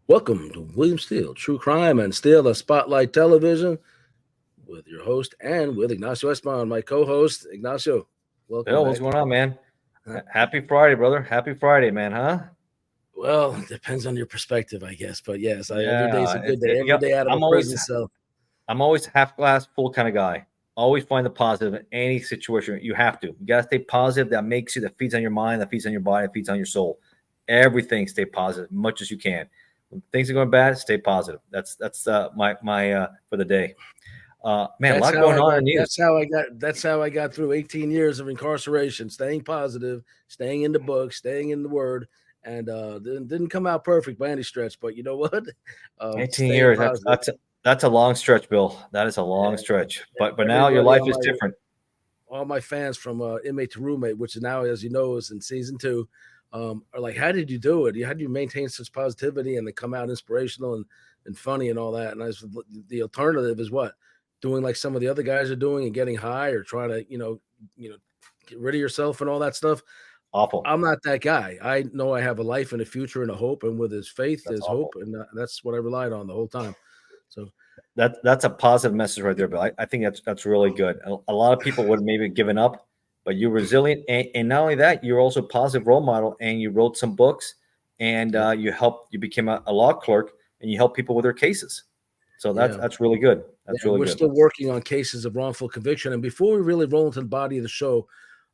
Welcome to William Steele, True Crime and Steele, a Spotlight Television, with your host and with Ignacio Esteban, my co-host. Ignacio, welcome Bill, what's back. going on, man? Uh, Happy Friday, brother. Happy Friday, man, huh? Well, it depends on your perspective, I guess. But yes, every day's Yeah, a good day. Every day out of a I'm always prison cell. I'm always half glass full kind of guy. Always find the positive in any situation. You have to. You gotta stay positive. That makes you that feeds on your mind, that feeds on your body, that feeds on your soul. Everything stay positive as much as you can. When things are going bad, stay positive. That's my for the day. Man, a That's lot how going I on got. in the news. That's how I got through 18 years of incarceration. Staying positive, staying in the book, staying in the word, and didn't come out perfect by any stretch. But you know what? 18 Staying years. positive. That's a long stretch, Bill. That is a long And stretch. But now your everybody life on is my different. all my fans from inmate to roommate, which now, as you know, is in season two, are like, how did you do it? How do you maintain such positivity and then come out inspirational and funny and all that? And I said, the alternative is what? Doing like some of the other guys are doing and getting high or trying to, get rid of yourself and all that stuff. Awful. I'm not that guy. I know I have a life and a future and a hope, and with his faith, That's there's hope, awful. and that's what I relied on the whole time. So That's a positive message right there, Bill. I think that's really good. A lot of people would maybe given up, but you're resilient, and not only that, you're also a positive role model, and you wrote some books, and yeah, you became a law clerk, and you help people with their cases. So that's yeah. that's really good. That's Yeah, really we're good. still working on cases of wrongful conviction. And before we really roll into the body of the show,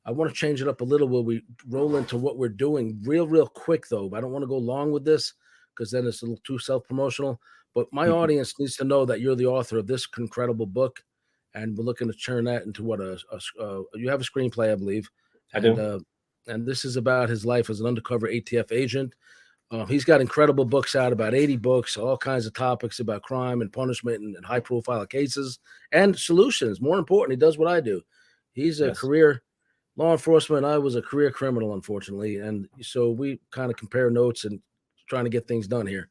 I want to change it up a little where we roll into what we're doing real quick, though. I don't want to go long with this because then it's a little too self promotional. But my Mhm. audience needs to know that you're the author of this incredible book. And we're looking to turn that into what you have a screenplay, I believe. I And, do. uh, and this is about his life as an undercover ATF agent. He's got incredible books out, about 80 books, all kinds of topics about crime and punishment and high profile cases and solutions. More important, he does what I do. He's a Yes. career law enforcement. I was a career criminal, unfortunately. And so we kind of compare notes and trying to get things done here.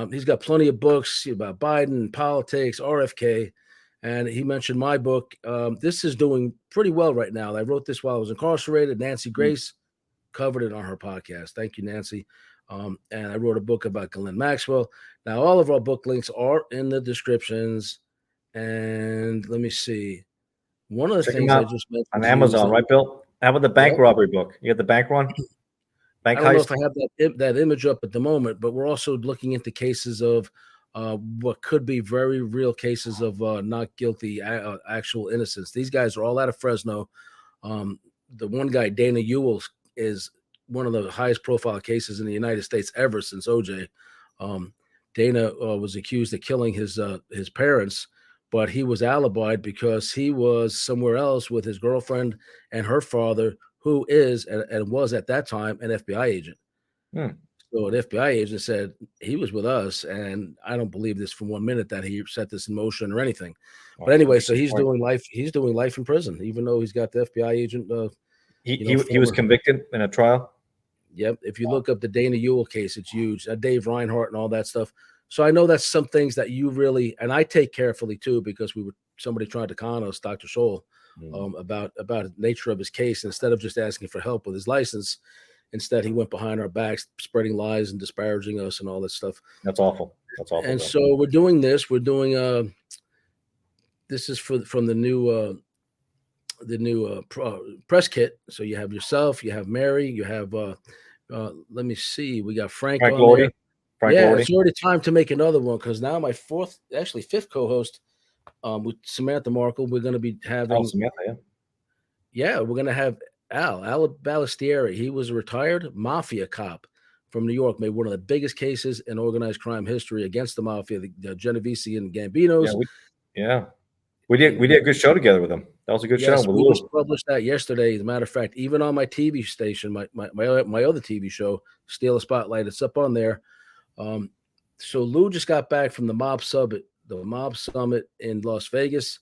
He's got plenty of books about Biden, politics, RFK. And he mentioned my book. This is doing pretty well right now. I wrote this while I was incarcerated. Nancy Mm. Grace covered it on her podcast. Thank you, Nancy. And I wrote a book about Ghislaine Maxwell. Now, all of our book links are in the descriptions. And let me see. One of the Check them things I out just on mentioned to you is Amazon, that, right, Bill? How about the yeah, bank robbery book? You got the bank one, I bank don't know if heist. I have that image up at the moment, but we're also looking into cases of what could be very real cases of not guilty, actual innocence. These guys are all out of Fresno. Um, the one guy, Dana Ewell, is one of the highest profile cases in the United States ever since OJ. Um, Dana was accused of killing his parents, but he was alibied because he was somewhere else with his girlfriend and her father, who is and was at that time an FBI agent. Hmm. So an FBI agent said he was with us, and I don't believe this for 1 minute that he set this in motion or anything. But Oh, anyway, so interesting he's point. doing life. He's doing life in prison, even though he's got the FBI agent. He was Former. convicted in a trial. Yep. If you look up the Dana Ewell case, it's huge. Dave Reinhardt and all that stuff. So I know that's some things that you really and I take carefully too because somebody tried to con us, Dr. Scholl, Mm. about the nature of his case. Instead of just asking for help with his license, instead he went behind our backs, spreading lies and disparaging us and all that stuff. That's awful. That's awful, And Bill. so we're doing this. We're doing this is from the new press kit. So you have yourself, you have Mary, you have let me see, we got Frank Frank on there. Lordi. Frank Yeah, Lordi. it's already time to make another one because now my fifth co-host with Samantha Markle. We're going to be Oh, having, Samantha. Yeah. yeah, we're going to have Al Balistieri. He was a retired mafia cop from New York, made one of the biggest cases in organized crime history against the mafia, the Genovese and Yeah. Gambinos. Yeah. He, We did a good show together with him. That was a good show Yes, with we just Lou. published that yesterday. As a matter of fact, even on my TV station, my other TV show, Steal a Spotlight, it's up on there. Um, so Lou just got back from the Mob Summit in Las Vegas,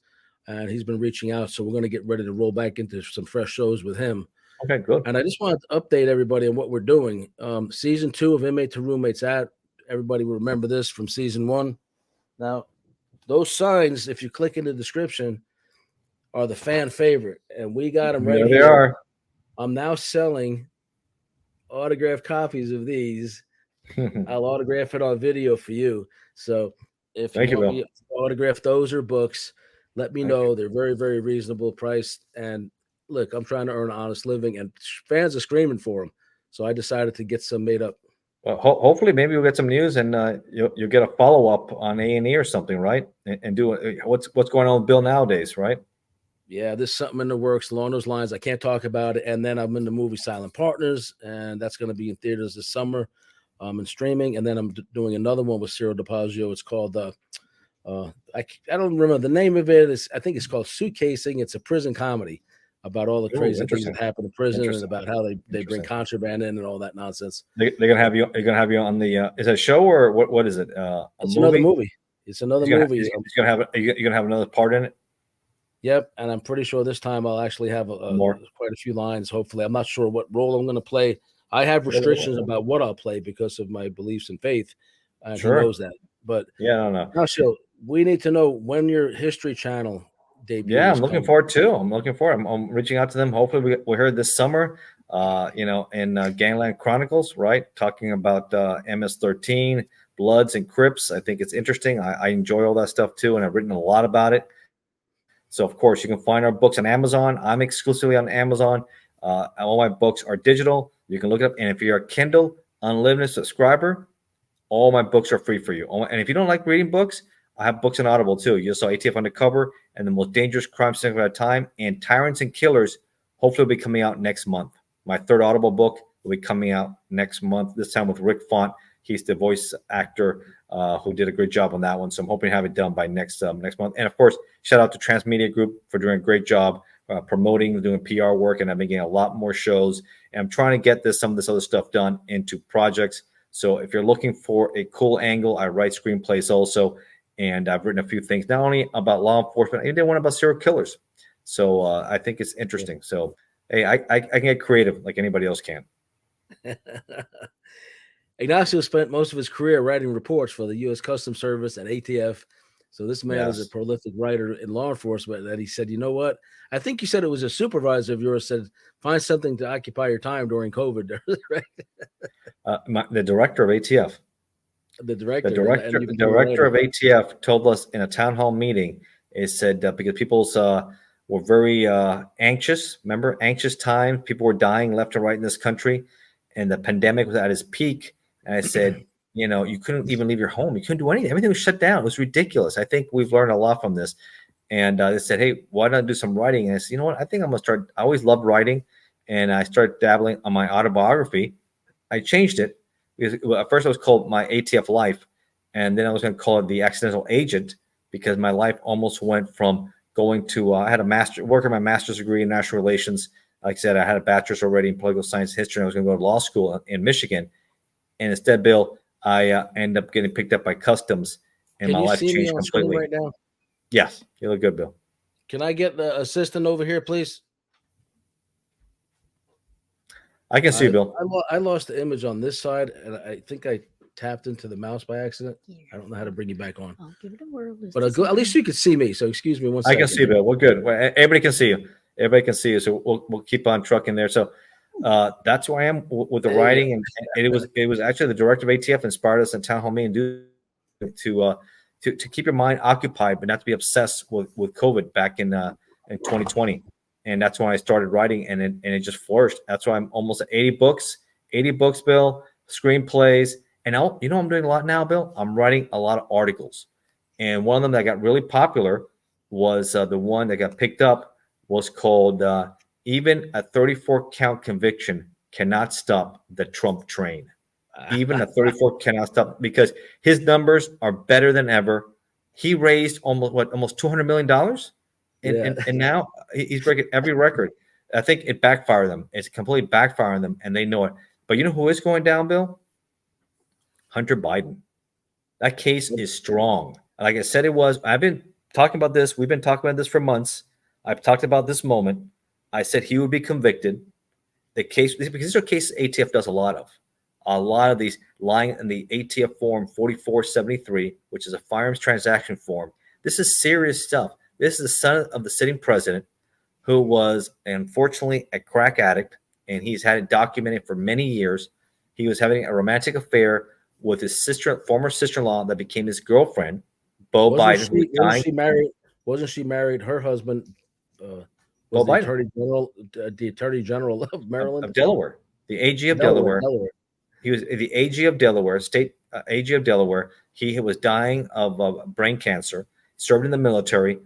and he's been reaching out. So we're going to get ready to roll back into some fresh shows with him. Okay, good. And I just wanted to update everybody on what we're doing. Season 2 of Inmate to Roommates at. Everybody will remember this from season 1. Now, those signs, if you click in the description, are the fan favorite, and we got them right There they here. are. I'm now selling autographed copies of these I'll autograph it on video for you. So if you Thank you, want me Bill. to autograph those or books, let me Thank you. know. They're very, very reasonable priced. And look, I'm trying to earn an honest living, and fans are screaming for them. So I decided to get some made up. Well, hopefully, maybe we'll get some news and you'll get a follow up on A&E or something, right? And do what's going on with Bill nowadays, right? Yeah, there's something in the works along those lines. I can't talk about it. And then I'm in the movie Silent Partners, and that's going to be in theaters this summer, and streaming. And then I'm doing another one with Cyril DePazio. It's called I don't remember the name of it. I think it's called Suitcasing. It's a prison comedy about all the Oh, crazy things interesting. that happen in prison and Interesting. about how they bring Interesting. contraband in and all that nonsense. They're gonna have you. They're gonna have you on the. Is it a show or what? What is it? A It's another movie? movie. It's another movie. He's gonna have. You're gonna have another part in it. Yep, and I'm pretty sure this time I'll actually have More. quite a few lines. Hopefully, I'm not sure what role I'm going to play. I have restrictions about what I'll play because of my beliefs and faith, and he Sure. knows that. But Yeah, I don't know. Ignacio, we need to know when your History Channel debut. Yeah, is I'm looking coming. forward too. I'm looking forward. I'm reaching out to them. Hopefully, we heard this summer. In Gangland Chronicles, right? Talking about MS-13, Bloods and Crips. I think it's interesting. I enjoy all that stuff too, and I've written a lot about it. So, of course, you can find our books on Amazon. I'm exclusively on Amazon. All my books are digital. You can look it up. And if you're a Kindle Unlimited subscriber, all my books are free for you. And if you don't like reading books, I have books on Audible too. You saw ATF Undercover and The Most Dangerous Crime Syndicate at a Time and Tyrants and Killers. Hopefully, will be coming out next month. My third Audible book will be coming out next month, this time with Rick Font. He's the voice actor who did a great job on that one. So I'm hoping to have it done by next month. And of course, shout out to Transmedia Group for doing a great job promoting, doing PR work, and I've been getting a lot more shows. And I'm trying to get some of this other stuff done into projects. So if you're looking for a cool angle, I write screenplays also, and I've written a few things not only about law enforcement, I did one about serial killers. So I think it's interesting. So hey, I can get creative like anybody else can. Ignacio spent most of his career writing reports for the U.S. Customs Service and ATF. So this man is a prolific writer in law enforcement. And he said, you know what? I think you said it was a supervisor of yours said, find something to occupy your time during COVID. Right? The director of ATF. The director of ATF told us in a town hall meeting, it said because people were very anxious. Remember, anxious times. People were dying left and right in this country, and the pandemic was at its peak. And I said, you couldn't even leave your home. You couldn't do anything. Everything was shut down. It was ridiculous. I think we've learned a lot from this. And they said, hey, why not do some writing? And I said, you know what? I think I'm going to start. I always loved writing. And I started dabbling on my autobiography. I changed it. Because at first it was called My ATF Life. And then I was going to call it The Accidental Agent because my life almost went from going to, I had working my master's degree in national relations. Like I said, I had a bachelor's already in political science history. And I was going to go to law school in Michigan. And instead, Bill, I ended up getting picked up by customs, and my life changed completely. Right now? Yes, you look good, Bill. Can I get the assistant over here, please? I can see, Bill. I lost the image on this side, and I think I tapped into the mouse by accident. I don't know how to bring you back on. I'll give it a whirl. But at least you could see me. So excuse me one second. I can see, Bill. We're good. Everybody can see you. Everybody can see you. So we'll keep on trucking there. So that's where I am with the writing, and it was actually the director of ATF inspired us in town hall meeting to keep your mind occupied, but not to be obsessed with COVID back in 2020. And that's when I started writing, and it just flourished. That's why I'm almost at 80 books, Bill, screenplays. And I'm doing a lot now, Bill. I'm writing a lot of articles. And one of them that got really popular was the one that got picked up was called Even a 34-count conviction cannot stop the Trump train. Even a 34 cannot stop because his numbers are better than ever. He raised almost $200 million. And now he's breaking every record. I think it backfired them. It's completely backfiring them, and they know it. But you know who is going down, Bill? Hunter Biden. That case is strong. Like I said, it was. I've been talking about this. We've been talking about this for months. I've talked about this moment. I said he would be convicted. The case, because these are cases ATF does a lot of these lying in the ATF form 4473, which is a firearms transaction form. This is serious stuff. This is the son of the sitting president who was, unfortunately, a crack addict, and he's had it documented for many years. He was having a romantic affair with his former sister-in-law that became his girlfriend, Bo Biden, who was dying. Wasn't she married? Her husband Bo was Biden, the Attorney General of Maryland, of Delaware, the AG of Delaware. He was the AG of Delaware, state AG of Delaware. He was dying of brain cancer, served in the military,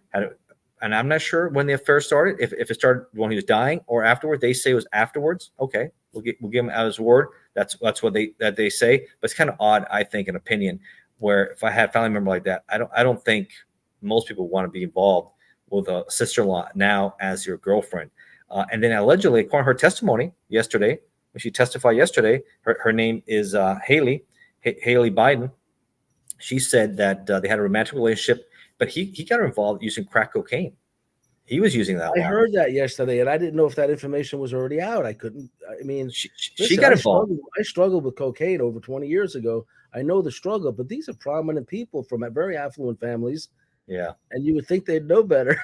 and I'm not sure when the affair started, if it started when he was dying or afterward. They say it was afterwards. Okay, we'll give him out his word. That's what they say. But it's kind of odd, I think, an opinion where if I had a family member like that, I don't think most people want to be involved with a sister-in-law now as your girlfriend. And then allegedly, according to her testimony yesterday, when she testified yesterday, her name is Haley Biden. She said that they had a romantic relationship, but he got her involved using crack cocaine. He was using that. I heard that yesterday, and I didn't know if that information was already out. I mean, she got involved. I struggled with cocaine over 20 years ago. I know the struggle, but these are prominent people from very affluent families. Yeah. And you would think they'd know better.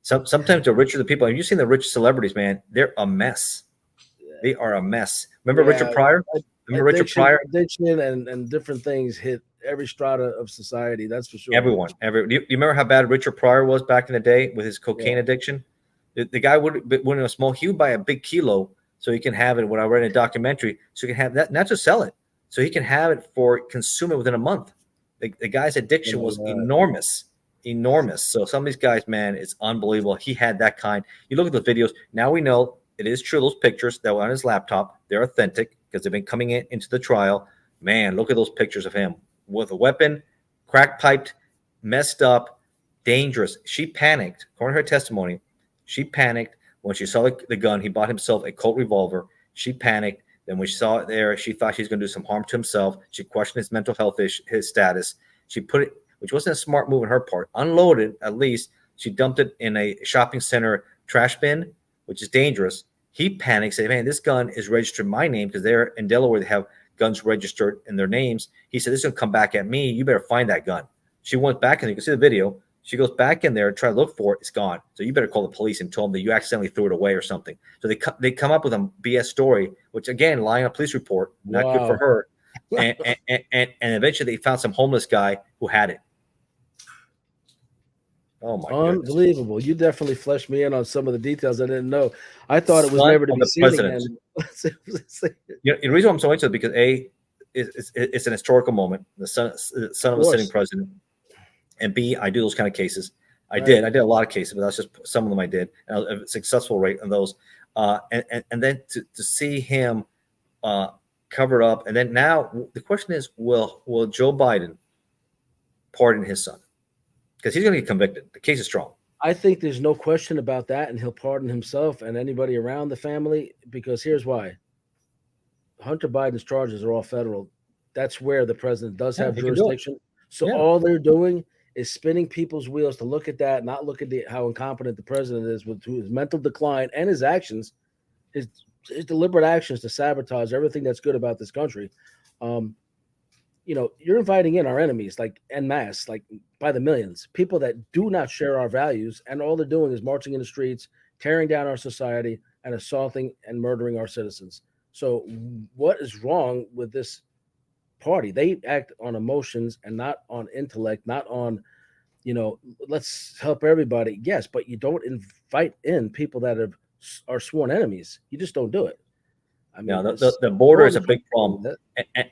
Sometimes the richer the people, and you've seen the rich celebrities, man, they're a mess. They are a mess. Remember Richard Pryor? Richard Pryor? Addiction and different things hit every strata of society. That's for sure. Everyone. Do you remember how bad Richard Pryor was back in the day with his cocaine addiction? The guy would he would buy a big kilo so he can have it. What I read in a documentary, so he can have that, not just sell it, so he can have it for consume it within a month. The guy's addiction was enormous. So some of these guys, man, it's unbelievable. He had that kind. You look at the videos. Now we know it is true. Those pictures that were on his laptop, they're authentic because they've been coming into the trial. Man, look at those pictures of him with a weapon, crack piped, messed up, dangerous. She panicked. According to her testimony, she panicked when she saw the gun. He bought himself a Colt revolver. She panicked. Then when she saw it there, she thought she was going to do some harm to himself. She questioned his mental health his status. She put it, which wasn't a smart move on her part, unloaded at least. She dumped it in a shopping center trash bin, which is dangerous. He panicked, said, man, this gun is registered in my name because they're in Delaware. They have guns registered in their names. He said, this is going to come back at me. You better find that gun. She went back, and you can see the video. She goes back in there and try to look for it. It's gone. So you better call the police and tell them that you accidentally threw it away or something. So they come up with a BS story, which, again, lying on a police report, not good for her. And eventually they found some homeless guy who had it. Oh, my goodness. Unbelievable. You definitely fleshed me in on some of the details I didn't know. I thought it was never to be seen again. The reason I'm so interested is because, it's an historical moment. The son of a sitting president. And B, I do those kind of cases. I did a lot of cases, but that's just some of them I did. And a successful rate on those. And then to see him covered up. And then now the question is, will Joe Biden pardon his son? Because he's going to get convicted. The case is strong. I think there's no question about that, and he'll pardon himself and anybody around the family, because here's why. Hunter Biden's charges are all federal. That's where the president does have jurisdiction. So all they're doing is spinning people's wheels to look at that, not look at how incompetent the president is with his mental decline and his actions, his deliberate actions to sabotage everything that's good about this country. You're inviting in our enemies, like en masse, like by the millions, people that do not share our values, and all they're doing is marching in the streets, tearing down our society, and assaulting and murdering our citizens. So what is wrong with this party? They act on emotions and not on intellect, not on, let's help everybody. Yes, but you don't invite in people that are sworn enemies. You just don't do it. I mean, no, the border is a big problem.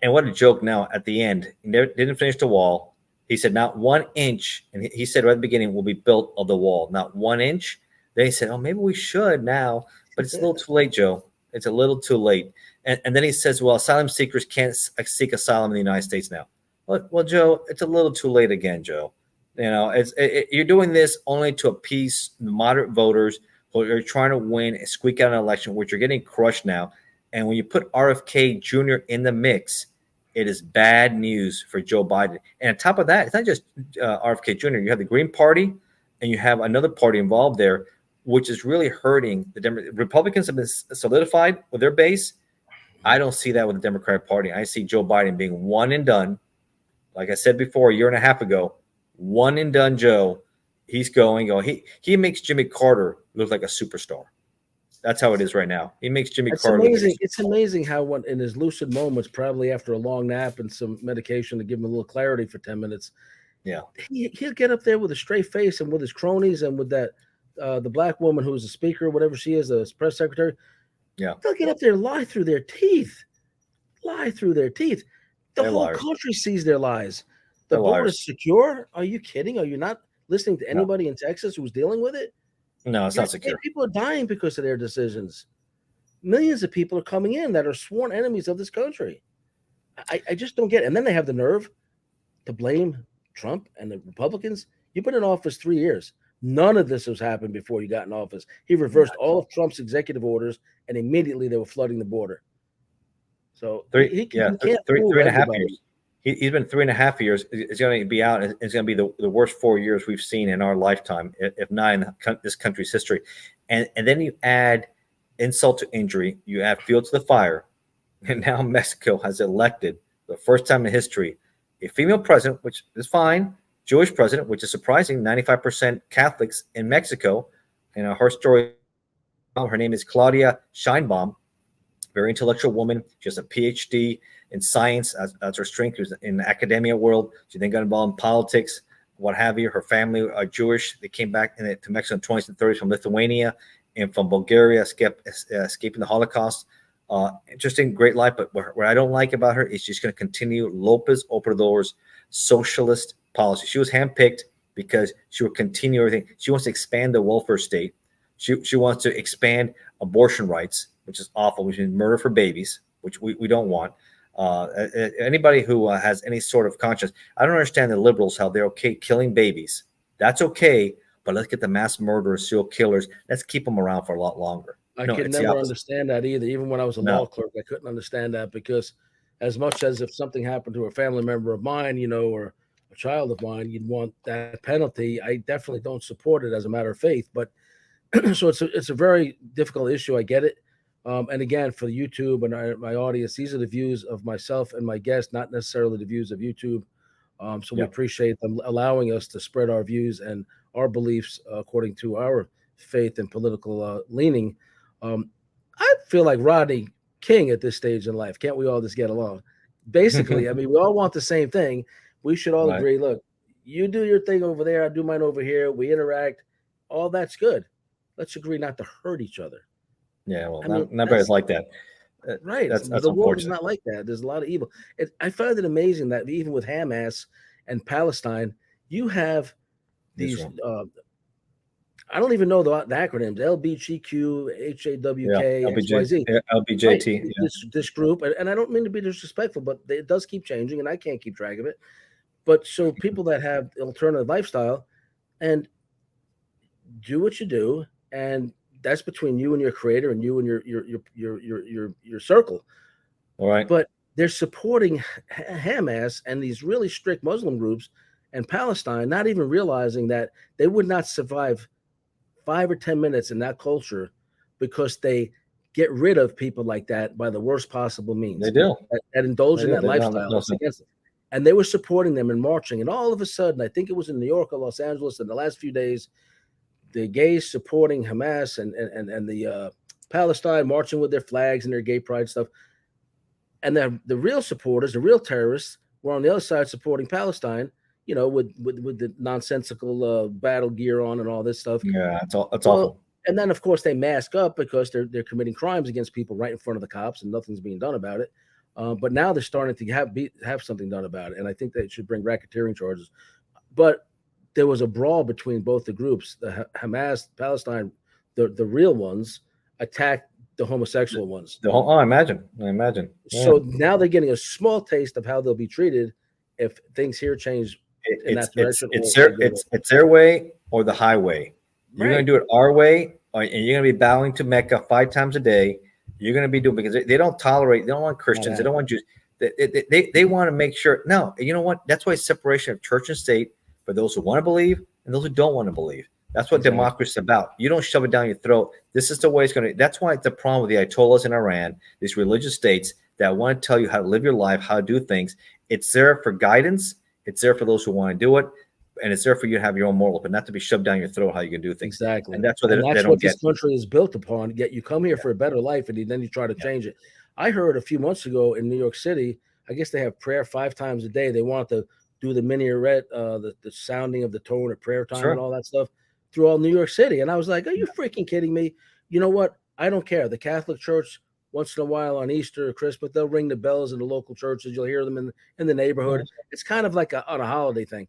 And what a joke now at the end. He didn't finish the wall. He said not 1 inch. And he said right at the beginning will be built of the wall, not 1 inch. They said, oh, maybe we should now. But it's a little too late, Joe. It's a little too late. And then he says, well, asylum seekers can't seek asylum in the United States now. Well, Joe, it's a little too late again, Joe. You're doing this only to appease the moderate voters who are trying to win and squeak out an election, which you're getting crushed now. And when you put RFK Jr. in the mix, it is bad news for Joe Biden. And on top of that, it's not just RFK Jr. You have the Green Party, and you have another party involved there, which is really hurting the Democrats. Republicans have been solidified with their base. I don't see that with the Democratic Party. I see Joe Biden being one and done. Like I said before, a year and a half ago, one and done Joe. He's going. He makes Jimmy Carter look like a superstar. That's how it is right now. He makes Jimmy It's Carter look amazing. like It's amazing how when in his lucid moments, probably after a long nap and some medication to give him a little clarity for 10 minutes, yeah. he'll get up there with a straight face and with his cronies and with that the black woman who's a speaker, whatever she is, the press secretary. Yeah. They'll get up there and lie through their teeth. Lie through their teeth. The They're whole liars. country sees their lies. The They're border liars. is secure. Are you kidding? Are you not listening to anybody in Texas who's dealing with it? No, it's not secure. People are dying because of their decisions. Millions of people are coming in that are sworn enemies of this country. I just don't get it. And then they have the nerve to blame Trump and the Republicans. You've been in office 3 years. None of this has happened before you got in office. He reversed all of Trump's executive orders, and immediately they were flooding the border. So he can't three fool and a half everybody. years. He's been 3.5 years. It's going to be out. It's going to be the worst 4 years we've seen in our lifetime, if not in this country's history. And then you add insult to injury. You add fuel to the fire. And now Mexico has elected, the first time in history, a female president, which is fine, Jewish president, which is surprising, 95% Catholics in Mexico. And her story, her name is Claudia Sheinbaum, very intellectual woman. She has a PhD in science as her strength. She was in the academia world. She then got involved in politics, what have you. Her family are Jewish. They came back to Mexico in the 20s and 30s from Lithuania and from Bulgaria, escaping the Holocaust. Interesting, great life. But what I don't like about her is she's going to continue López Obrador's socialist policy. She was handpicked because she will continue everything. She wants to expand the welfare state. She wants to expand abortion rights, which is awful, which means murder for babies, which we don't want. Anybody who has any sort of conscience, I don't understand the liberals, how they're okay killing babies. That's okay, but let's get the mass murderers, serial killers. Let's keep them around for a lot longer. I could never understand that either. Even when I was a law clerk, I couldn't understand that because as much as if something happened to a family member of mine, or a child of mine, you'd want that penalty. I definitely don't support it as a matter of faith. But so it's a very difficult issue. I get it. And again, for YouTube and my audience, these are the views of myself and my guests, not necessarily the views of YouTube. So we appreciate them allowing us to spread our views and our beliefs according to our faith and political leaning. I feel like Rodney King at this stage in life. Can't we all just get along? Basically, I mean, we all want the same thing. We should all agree, look, you do your thing over there, I do mine over here. We interact. All that's good. Let's agree not to hurt each other. Yeah, well, nobody's like that. Right. That's the world is not like that. There's a lot of evil. I find it amazing that even with Hamas and Palestine, you have these I don't even know the acronyms, LBGQ, HAWK, XYZ. LBJT. Right. This group, and I don't mean to be disrespectful, but it does keep changing, and I can't keep track of it. But so people that have alternative lifestyle and do what you do, and that's between you and your creator and you and your circle. All right. But they're supporting Hamas and these really strict Muslim groups and Palestine, not even realizing that they would not survive 5 or 10 minutes in that culture because they get rid of people like that by the worst possible means. They do. That indulge in that lifestyle. It's against it. And they were supporting them and marching. And all of a sudden, I think it was in New York or Los Angeles in the last few days, the gays supporting Hamas and the Palestine marching with their flags and their gay pride stuff. And the real supporters, the real terrorists, were on the other side supporting Palestine, with the nonsensical battle gear on and all this stuff. Yeah, it's awful. And then, of course, they mask up because they're committing crimes against people right in front of the cops, and nothing's being done about it. But now they're starting to have something done about it, and I think they should bring racketeering charges. But there was a brawl between both the groups. The Hamas, Palestine, the real ones, attacked the homosexual ones. I imagine. Yeah. So now they're getting a small taste of how they'll be treated if things here change in that direction. It's their way or the highway. You're going to do it our way, and you're going to be bowing to Mecca 5 times a day. You're going to be doing, because they don't want Christians. They don't want Jews. They want to make sure. No, you know what? That's why separation of church and state for those who want to believe and those who don't want to believe. That's what democracy is about. You don't shove it down your throat. This is the way it's going to. That's why it's the problem with the Ayatollahs in Iran, these religious states that want to tell you how to live your life, how to do things. It's there for guidance. It's there for those who want to do it. and it's there for you to have your own moral, but not to be shoved down your throat how you can do things. Exactly. And that's what And they that's don't what get. this country is built upon. Yet you come here for a better life, and then you try to change it. I heard a few months ago in New York City, I guess they have prayer 5 times a day. They want to do the minaret, the sounding of the tone at prayer time Sure. and all that stuff through all New York City. And I was like, are you freaking kidding me? You know what? I don't care. The Catholic Church, once in a while on Easter or Christmas, they'll ring the bells in the local churches. You'll hear them in the neighborhood. It's kind of like on a holiday thing.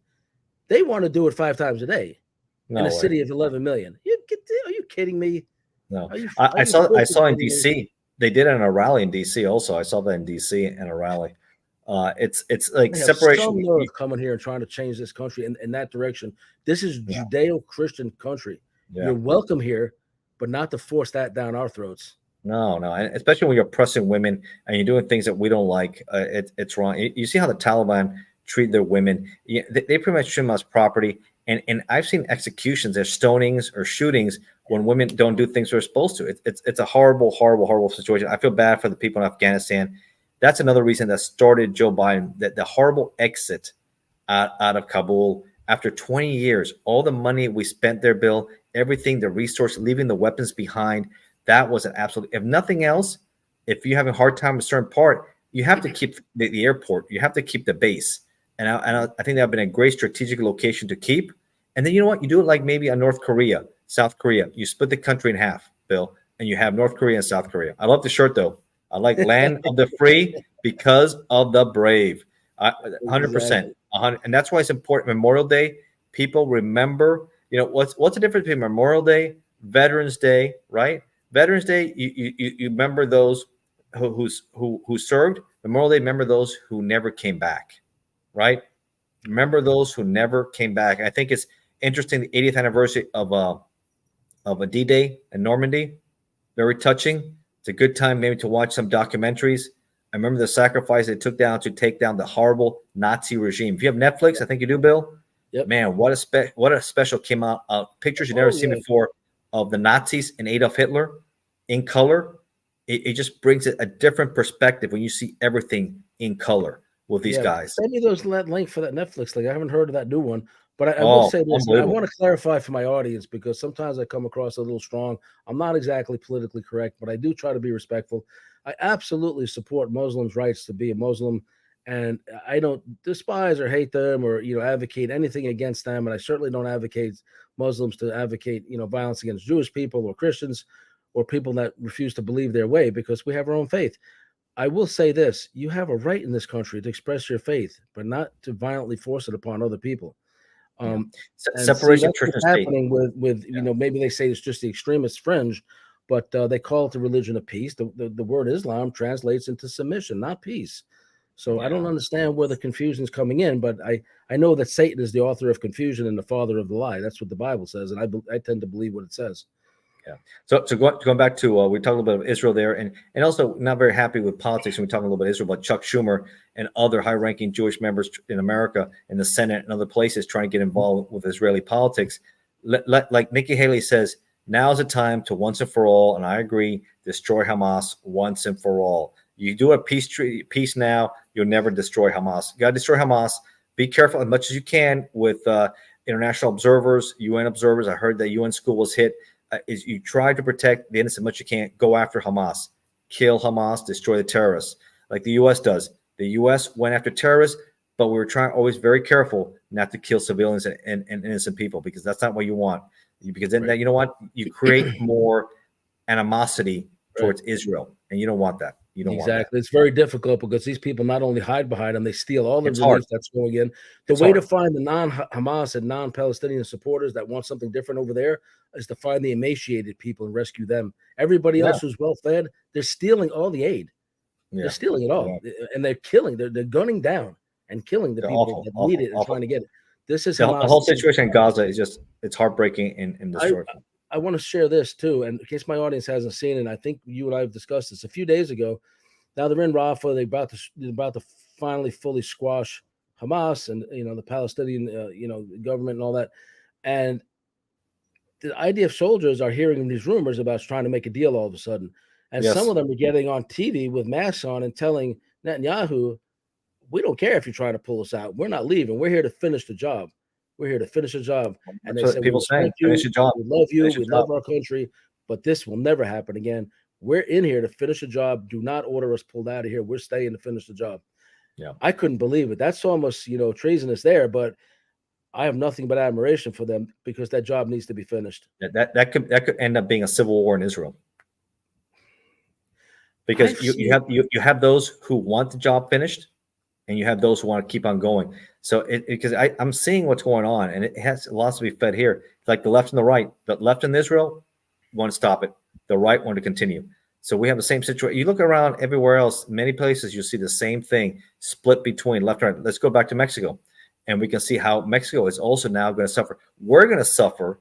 They want to do it 5 times a day in a city of 11 million. Are you kidding me? No, I saw in DC. They did it in a rally in DC also. I saw that in DC in a rally. It's like separation. Some nerve coming here and trying to change this country in that direction. This is Judeo-Christian country. Yeah. You're welcome here, but not to force that down our throats. No, and especially when you're oppressing women and you're doing things that we don't like. It's wrong. You see how the Taliban treat their women. They pretty much treat them as property. And I've seen executions, there's stonings or shootings when women don't do things they're supposed to. It's a horrible, horrible, horrible situation. I feel bad for the people in Afghanistan. That's another reason that started Joe Biden, that the horrible exit out of Kabul after 20 years, all the money we spent there, Bill, everything, the resource, leaving the weapons behind, that was an absolute, if nothing else, if you have a hard time with a certain part, you have to keep the airport, you have to keep the base. And I think that would have been a great strategic location to keep. And then you know what? You do it like maybe a North Korea, South Korea. You split the country in half, Bill, and you have North Korea and South Korea. I love the shirt, though. I like land of the free because of the brave. 100%. And that's why it's important. Memorial Day, people remember, what's the difference between Memorial Day, Veterans Day, right? Veterans Day, you remember those who served. Memorial Day, remember those who never came back. Right? Remember those who never came back. I think it's interesting, the 80th anniversary of a D-Day in Normandy. Very touching. It's a good time maybe to watch some documentaries. I remember the sacrifice they took down to take down the horrible Nazi regime. If you have Netflix, I think you do, Bill. Yep. Man, what a special came out of pictures you've never seen before of the Nazis and Adolf Hitler in color. It just brings it a different perspective when you see everything in color with these guys. Send me those link for that Netflix link. I haven't heard of that new one, but I will say this. I want to clarify for my audience because sometimes I come across a little strong. I'm not exactly politically correct, but I do try to be respectful. I absolutely support Muslims' rights to be a Muslim, and I don't despise or hate them or advocate anything against them. And I certainly don't advocate Muslims to advocate violence against Jewish people or Christians or people that refuse to believe their way, because we have our own faith. I will say this: you have a right in this country to express your faith, but not to violently force it upon other people. Separation of church and state. Happening with maybe they say it's just the extremist fringe, but they call it the religion of peace. The word Islam translates into submission, not peace. So I don't understand where the confusion is coming in, but I know that Satan is the author of confusion and the father of the lie. That's what the Bible says, and I tend to believe what it says. Yeah. So going back to we talked a little bit of Israel there, and also not very happy with politics. When we talk a little bit of Israel, about Chuck Schumer and other high-ranking Jewish members in America, in the Senate and other places, trying to get involved with Israeli politics. Like Nikki Haley says, now's the time to once and for all, and I agree, destroy Hamas once and for all. You do a peace now, you'll never destroy Hamas. You got to destroy Hamas. Be careful as much as you can with international observers, UN observers. I heard that UN school was hit. Is you try to protect the innocent as much as you can. Go after Hamas, kill Hamas, destroy the terrorists, like the U.S. does. The U.S. went after terrorists, but we were trying always very careful not to kill civilians and innocent people, because that's not what you want. Because then you know what, you create more animosity towards Israel, and you don't want that. You don't want that. It's very difficult because these people not only hide behind them, they steal all the relief that's going in. The way to find the non-Hamas and non-Palestinian supporters that want something different over there is to find the emaciated people and rescue them. Everybody else who's well-fed, they're stealing all the aid. They're stealing it all, and they're killing. They're gunning down and killing the people that need it and trying to get it. This is the whole situation in Gaza is it's heartbreaking and destructive. I want to share this too, and in case my audience hasn't seen it, I think you and I have discussed this a few days ago. Now they're in Rafah. They're about to finally fully squash Hamas and the Palestinian government and all that. And the IDF soldiers are hearing these rumors about trying to make a deal all of a sudden, and some of them are getting on TV with masks on and telling Netanyahu, "We don't care if you're trying to pull us out. We're not leaving. We're here to finish the job." We're here to finish a job. And That's they what said, we people saying. respect you, Finish your job. we love you, Finish your we job. love our country, but this will never happen again. We're in here to finish a job. Do not order us pulled out of here. We're staying to finish the job. Yeah. I couldn't believe it. That's almost, treasonous there, but I have nothing but admiration for them because that job needs to be finished. That could end up being a civil war in Israel. Because you have those who want the job finished, and you have those who want to keep on going. So because I'm seeing what's going on, and it has lots to be fed here. It's like the left and the right. The left in Israel want to stop it. The right want to continue. So we have the same situation. You look around everywhere else, many places, you see the same thing split between left and right. Let's go back to Mexico, and we can see how Mexico is also now going to suffer. We're going to suffer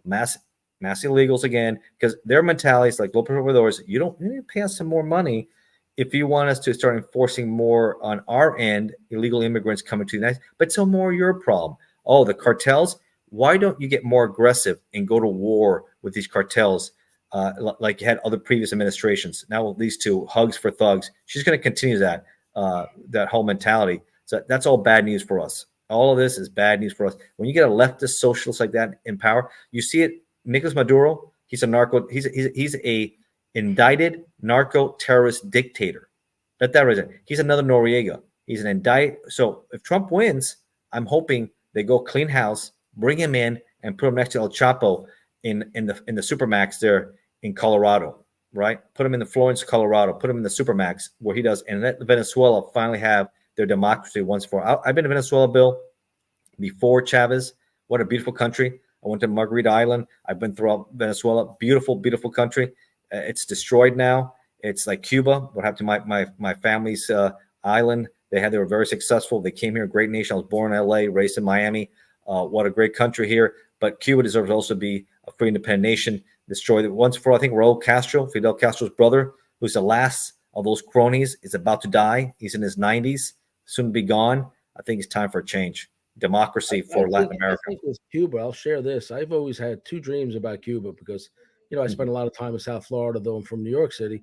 mass illegals again, because their mentality is like Lopez Obrador's. You need to pay us some more money if you want us to start enforcing more on our end, illegal immigrants coming to the United States. But so more your problem. Oh, the cartels. Why don't you get more aggressive and go to war with these cartels, like you had other previous administrations? Now with these two, hugs for thugs. She's going to continue that whole mentality. So that's all bad news for us. All of this is bad news for us. When you get a leftist socialist like that in power, you see it. Nicolas Maduro, he's a narco. He's a indicted narco terrorist dictator. Let that resonate. He's another Noriega. He's an indicted. So if Trump wins, I'm hoping they go clean house, bring him in, and put him next to El Chapo in the Supermax there in Colorado, right? Put him in the Florence, Colorado. Put him in the Supermax where he does, and let Venezuela finally have their democracy once for all. I've been to Venezuela, Bill, before Chavez. What a beautiful country. I went to Margarita Island. I've been throughout Venezuela. Beautiful, beautiful country. It's destroyed now. It's like Cuba. What happened to my family's island? They were very successful. They came here, a great nation. I was born in LA, raised in Miami. What a great country here. But Cuba deserves also to be a free, independent nation. Destroyed it once for, I think, Raul Castro, Fidel Castro's brother, who's the last of those cronies, is about to die. He's in his 90s, soon to be gone. I think it's time for a change. Democracy for Latin America. I think with Cuba, I'll share this. I've always had two dreams about Cuba because, I spent a lot of time in South Florida, though I'm from New York City.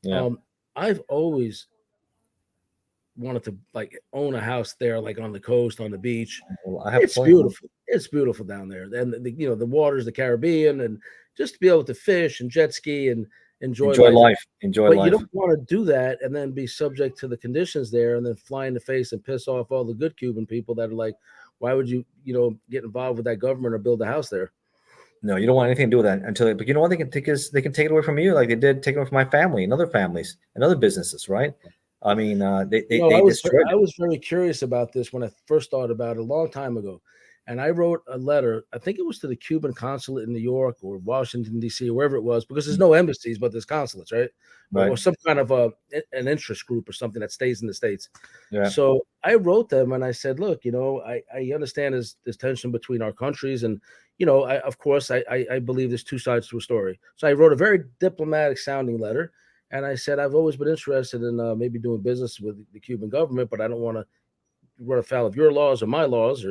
Yeah. I've always wanted to own a house there, like on the coast, on the beach. Well, it's beautiful. It's beautiful down there. And the waters, the Caribbean, and just to be able to fish and jet ski and enjoy life. But you don't want to do that and then be subject to the conditions there and then fly in the face and piss off all the good Cuban people that are like, why would you, get involved with that government or build a house there? No, you don't want anything to do with that but you know what? They can take it away from you, like they did take it away from my family and other families and other businesses, right? I mean, I was very curious about this when I first thought about it a long time ago. And I wrote a letter, I think it was to the Cuban consulate in New York or Washington, D.C., or wherever it was, because there's no embassies, but there's consulates, right? Or some kind of an interest group or something that stays in the States. Yeah. So I wrote them and I said, look, I understand there's tension between our countries. And, I believe there's two sides to a story. So I wrote a very diplomatic sounding letter. And I said, I've always been interested in maybe doing business with the Cuban government, but I don't want to run afoul of your laws or my laws.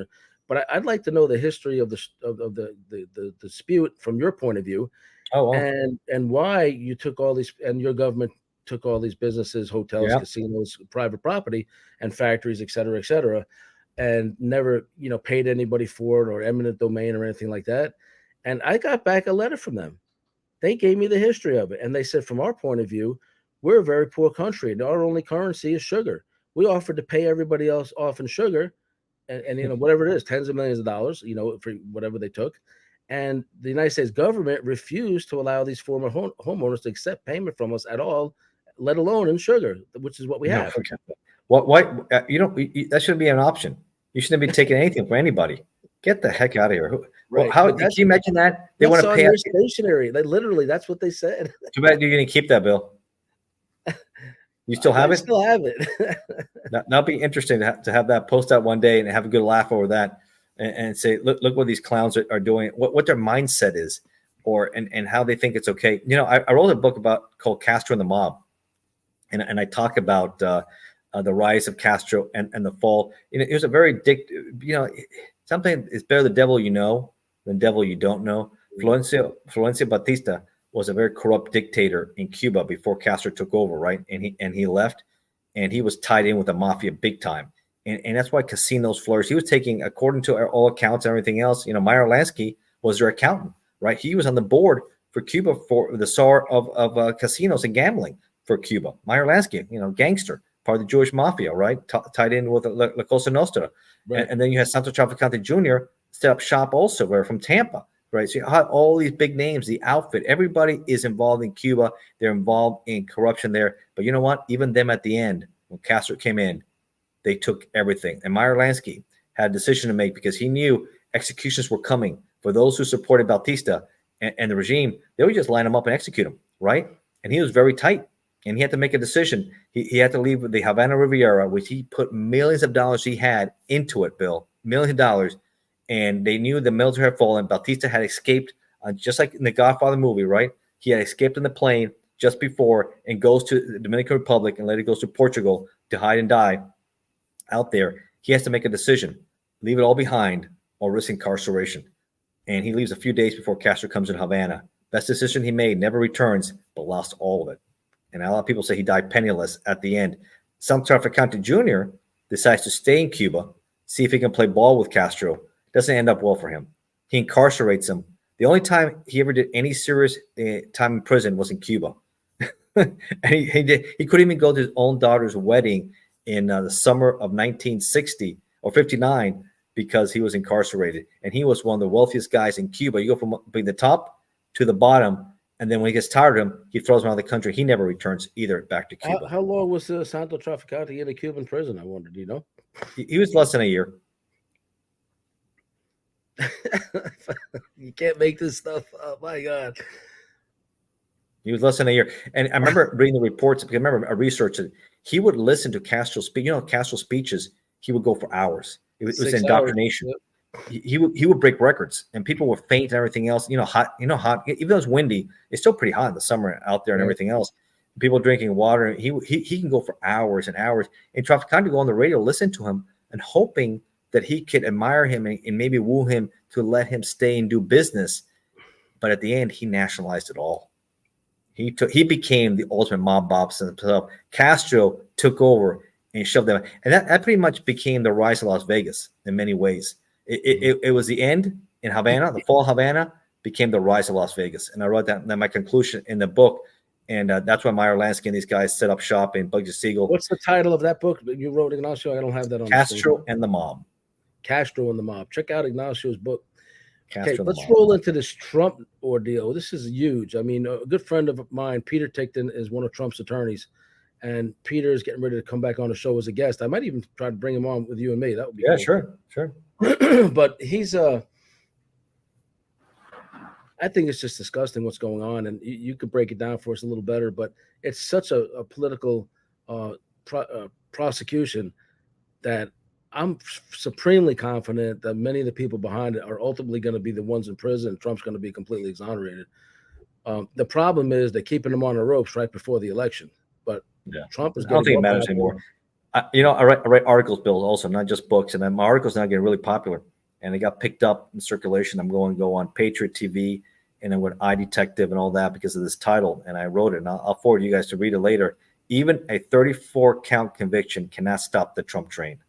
But I'd like to know the history of the dispute from your point of view, and why you took all these, and your government took all these businesses, hotels, casinos, private property, and factories, et cetera, and never paid anybody for it or eminent domain or anything like that. And I got back a letter from them. They gave me the history of it. And they said, from our point of view, we're a very poor country. And our only currency is sugar. We offered to pay everybody else off in sugar and whatever it is, tens of millions of dollars, for whatever they took. And the United States government refused to allow these former homeowners to accept payment from us at all, let alone in sugar, which is what we have. Why? That shouldn't be an option. You shouldn't be taking anything from anybody. Get the heck out of here. Right. How can you imagine that? They want to pay us stationary. Literally, that's what they said. Too bad you're going to keep that, Bill. You still have it? Still have it. That'll be interesting to have that post out one day and have a good laugh over that and say, look what these clowns are doing, what their mindset is, and how they think it's okay. I wrote a book called Castro and the Mob, and I talk about the rise of Castro and the fall. It was a very something is better the devil you know than devil you don't know. Florencio Batista was a very corrupt dictator in Cuba before Castro took over, right? And he left, and he was tied in with the mafia big time. And that's why casinos flourished. He was taking, according to all accounts and everything else, Meyer Lansky was their accountant, right? He was on the board for Cuba for the czar of casinos and gambling for Cuba. Meyer Lansky, gangster, part of the Jewish mafia, right? Tied in with La Cosa Nostra. Right. And then you had Santo Trafficante Jr. set up shop also, where from Tampa, right? So you have all these big names, the outfit, everybody is involved in Cuba. They're involved in corruption there. But you know what? Even them at the end, when Castro came in, they took everything. And Meyer Lansky had a decision to make because he knew executions were coming for those who supported Batista and the regime. They would just line them up and execute them, right? And he was very tight. And he had to make a decision. He had to leave the Havana Riviera, which he put millions of dollars he had into it, Bill, millions of dollars. And they knew the military had fallen. Batista had escaped, just like in the Godfather movie, right? He had escaped in the plane just before and goes to the Dominican Republic and later goes to Portugal to hide and die out there. He has to make a decision, leave it all behind or risk incarceration. And he leaves a few days before Castro comes in Havana. Best decision he made, never returns, but lost all of it. And a lot of people say he died penniless at the end. Santo Trafficante Jr. decides to stay in Cuba, see if he can play ball with Castro. Doesn't end up well for him. He incarcerates him. The only time he ever did any serious time in prison was in Cuba. And he couldn't even go to his own daughter's wedding in the summer of 1960 or 59 because he was incarcerated. And he was one of the wealthiest guys in Cuba. You go from being the top to the bottom, and then when he gets tired of him, he throws him out of the country. He never returns either back to Cuba. How long was Santo Trafficante in a Cuban prison, I wonder? Do you know? He was less than a year. You can't make this stuff up. My God. He was less than a year. And I remember reading the reports, because I remember I researched it. He would listen to Castro's speech. Castro's speeches, he would go for hours. It was indoctrination. Yep. He would break records, and people would faint and everything else. Hot. Even though it's windy, it's still pretty hot in the summer out there and everything else. People drinking water. He can go for hours and hours. And Trafficante go on the radio, listen to him, and hoping that he could admire him and maybe woo him to let him stay and do business. But at the end, he nationalized it all. He became the ultimate mob boss himself. Castro took over and shoved them, and that pretty much became the rise of Las Vegas in many ways. It was the end in Havana. The fall of Havana became the rise of Las Vegas, and I wrote that my conclusion in the book, and that's why Meyer Lansky and these guys set up shop in Bugsy Siegel. What's the title of that book that you wrote, Ignacio? I don't have that on. Castro and the Mob. Castro and the Mob. Check out Ignacio's book. Okay, let's roll into this Trump ordeal. This is huge. I mean, a good friend of mine, Peter Tickton, is one of Trump's attorneys, and Peter is getting ready to come back on the show as a guest. I might even try to bring him on with you and me. That would be cool. Sure. But he's I think it's just disgusting what's going on, and you could break it down for us a little better. But it's such a political prosecution that I'm supremely confident that many of the people behind it are ultimately going to be the ones in prison. Trump's going to be completely exonerated. The problem is they're keeping him on the ropes right before the election. But Trump is. I don't think it matters anymore. I write articles, Bill, also, not just books, and my articles now getting really popular, and they got picked up in circulation. I'm going to go on Patriot TV and then with iDetective and all that because of this title, and I wrote it, and I'll forward you guys to read it later. Even a 34-count conviction cannot stop the Trump train.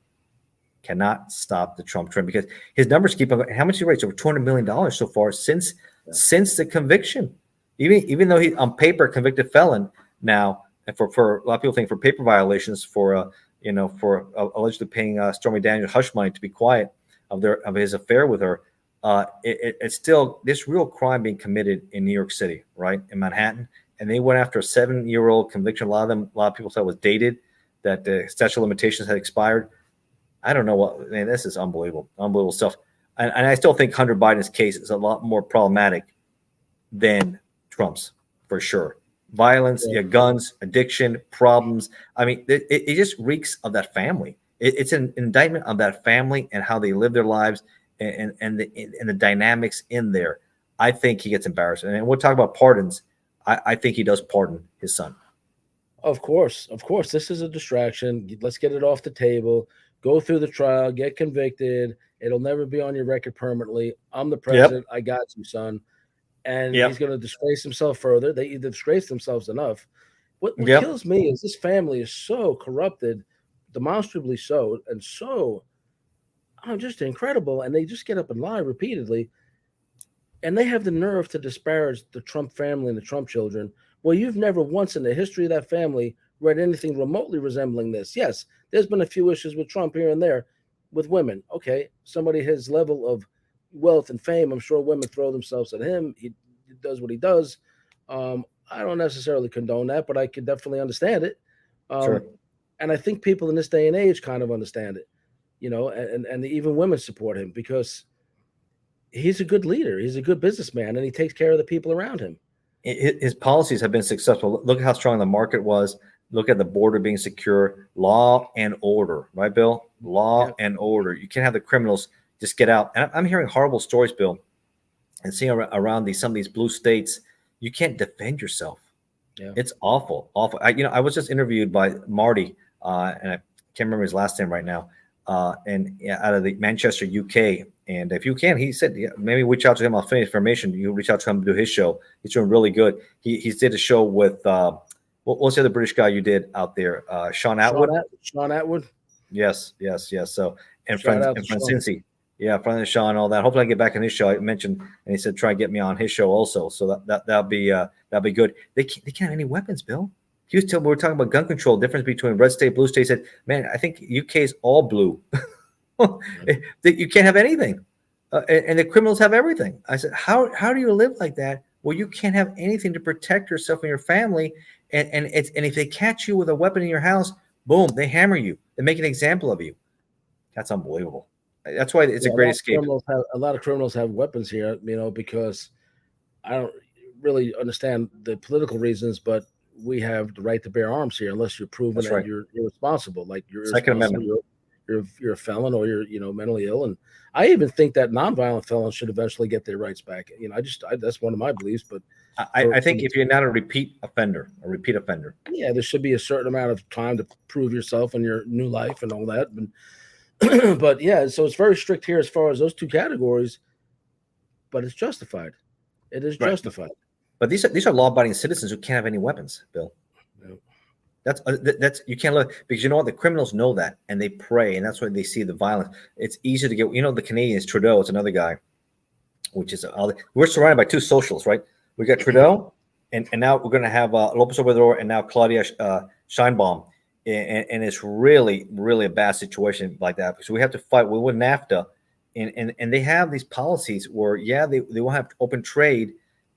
Cannot stop the Trump trend because his numbers keep on. How much he raised? Over $200 million so far since the conviction. Even though he's on paper a convicted felon now, and for a lot of people think for paper violations for allegedly paying Stormy Daniels hush money to be quiet of his affair with her. It's still this real crime being committed in New York City, right, in Manhattan, and they went after a 7-year-old conviction. A lot of people thought it was dated, that the statute of limitations had expired. I don't know what, man, this is unbelievable stuff. And I still think Hunter Biden's case is a lot more problematic than Trump's, for sure. Violence, guns, addiction, problems. I mean, it just reeks of that family. It's an indictment of that family and how they live their lives and the dynamics in there. I think he gets embarrassed. And we'll talk about pardons. I think he does pardon his son. Of course. This is a distraction. Let's get it off the table. Go through the trial, get convicted. It'll never be on your record permanently. I'm the president. Yep. I got you, son. And he's going to disgrace himself further. They either disgrace themselves enough. What kills me is this family is so corrupted. demonstrably so, and so just incredible. And they just get up and lie repeatedly, and they have the nerve to disparage the Trump family and the Trump children. Well, you've never once in the history of that family read anything remotely resembling this. Yes, there's been a few issues with Trump here and there with women. Okay, somebody his level of wealth and fame, I'm sure women throw themselves at him. He does what he does. I don't necessarily condone that, but I can definitely understand it. Sure. And I think people in this day and age kind of understand it, and even women support him because he's a good leader. He's a good businessman, and he takes care of the people around him. His policies have been successful. Look at how strong the market was. Look at the border being secure, law and order, right, Bill? Law and order. You can't have the criminals just get out. And I'm hearing horrible stories, Bill, and seeing around some of these blue states, you can't defend yourself. Yeah. It's awful, awful. I was just interviewed by Marty, and I can't remember his last name right now, and out of the Manchester, UK. And if you can, he said, maybe reach out to him. I'll finish information. You reach out to him to do his show. He's doing really good. He did a show with what was the other British guy you did out there? Sean Atwood. Sean Atwood. Yes. So and Francinci. Yeah, friend of Sean, all that. Hopefully, I get back on his show. I mentioned, and he said, try and get me on his show also. So that'll be good. They can't have any weapons, Bill. We were talking about gun control, difference between red state, blue state. Said, man, I think UK is all blue. You can't have anything, and the criminals have everything. I said, how do you live like that? Well, you can't have anything to protect yourself and your family, and if they catch you with a weapon in your house, boom, they hammer you. They make an example of you. That's unbelievable. That's why it's a great escape. A lot of criminals have weapons here, because I don't really understand the political reasons, but we have the right to bear arms here unless you're proven that you're irresponsible, like you're Second Amendment. You're a felon or you're mentally ill. And I even think that nonviolent felons should eventually get their rights back. That's one of my beliefs. But I think if you're not a repeat offender, yeah, there should be a certain amount of time to prove yourself in your new life and all that. But yeah, so it's very strict here as far as those two categories, but it's justified. It is justified. But these are law-abiding citizens who can't have any weapons, Bill. No. That's you can't look, because you know what, the criminals know that, and they pray, and that's why they see the violence. It's easy to get. The Canadians, Trudeau, it's another guy, which is we're surrounded by two socialists, right? We got Trudeau, and now we're going to have Lopez Obrador, and now Claudia Sheinbaum. And it's really, really a bad situation like that, because we have to fight with NAFTA, and they have these policies where, they will have open trade,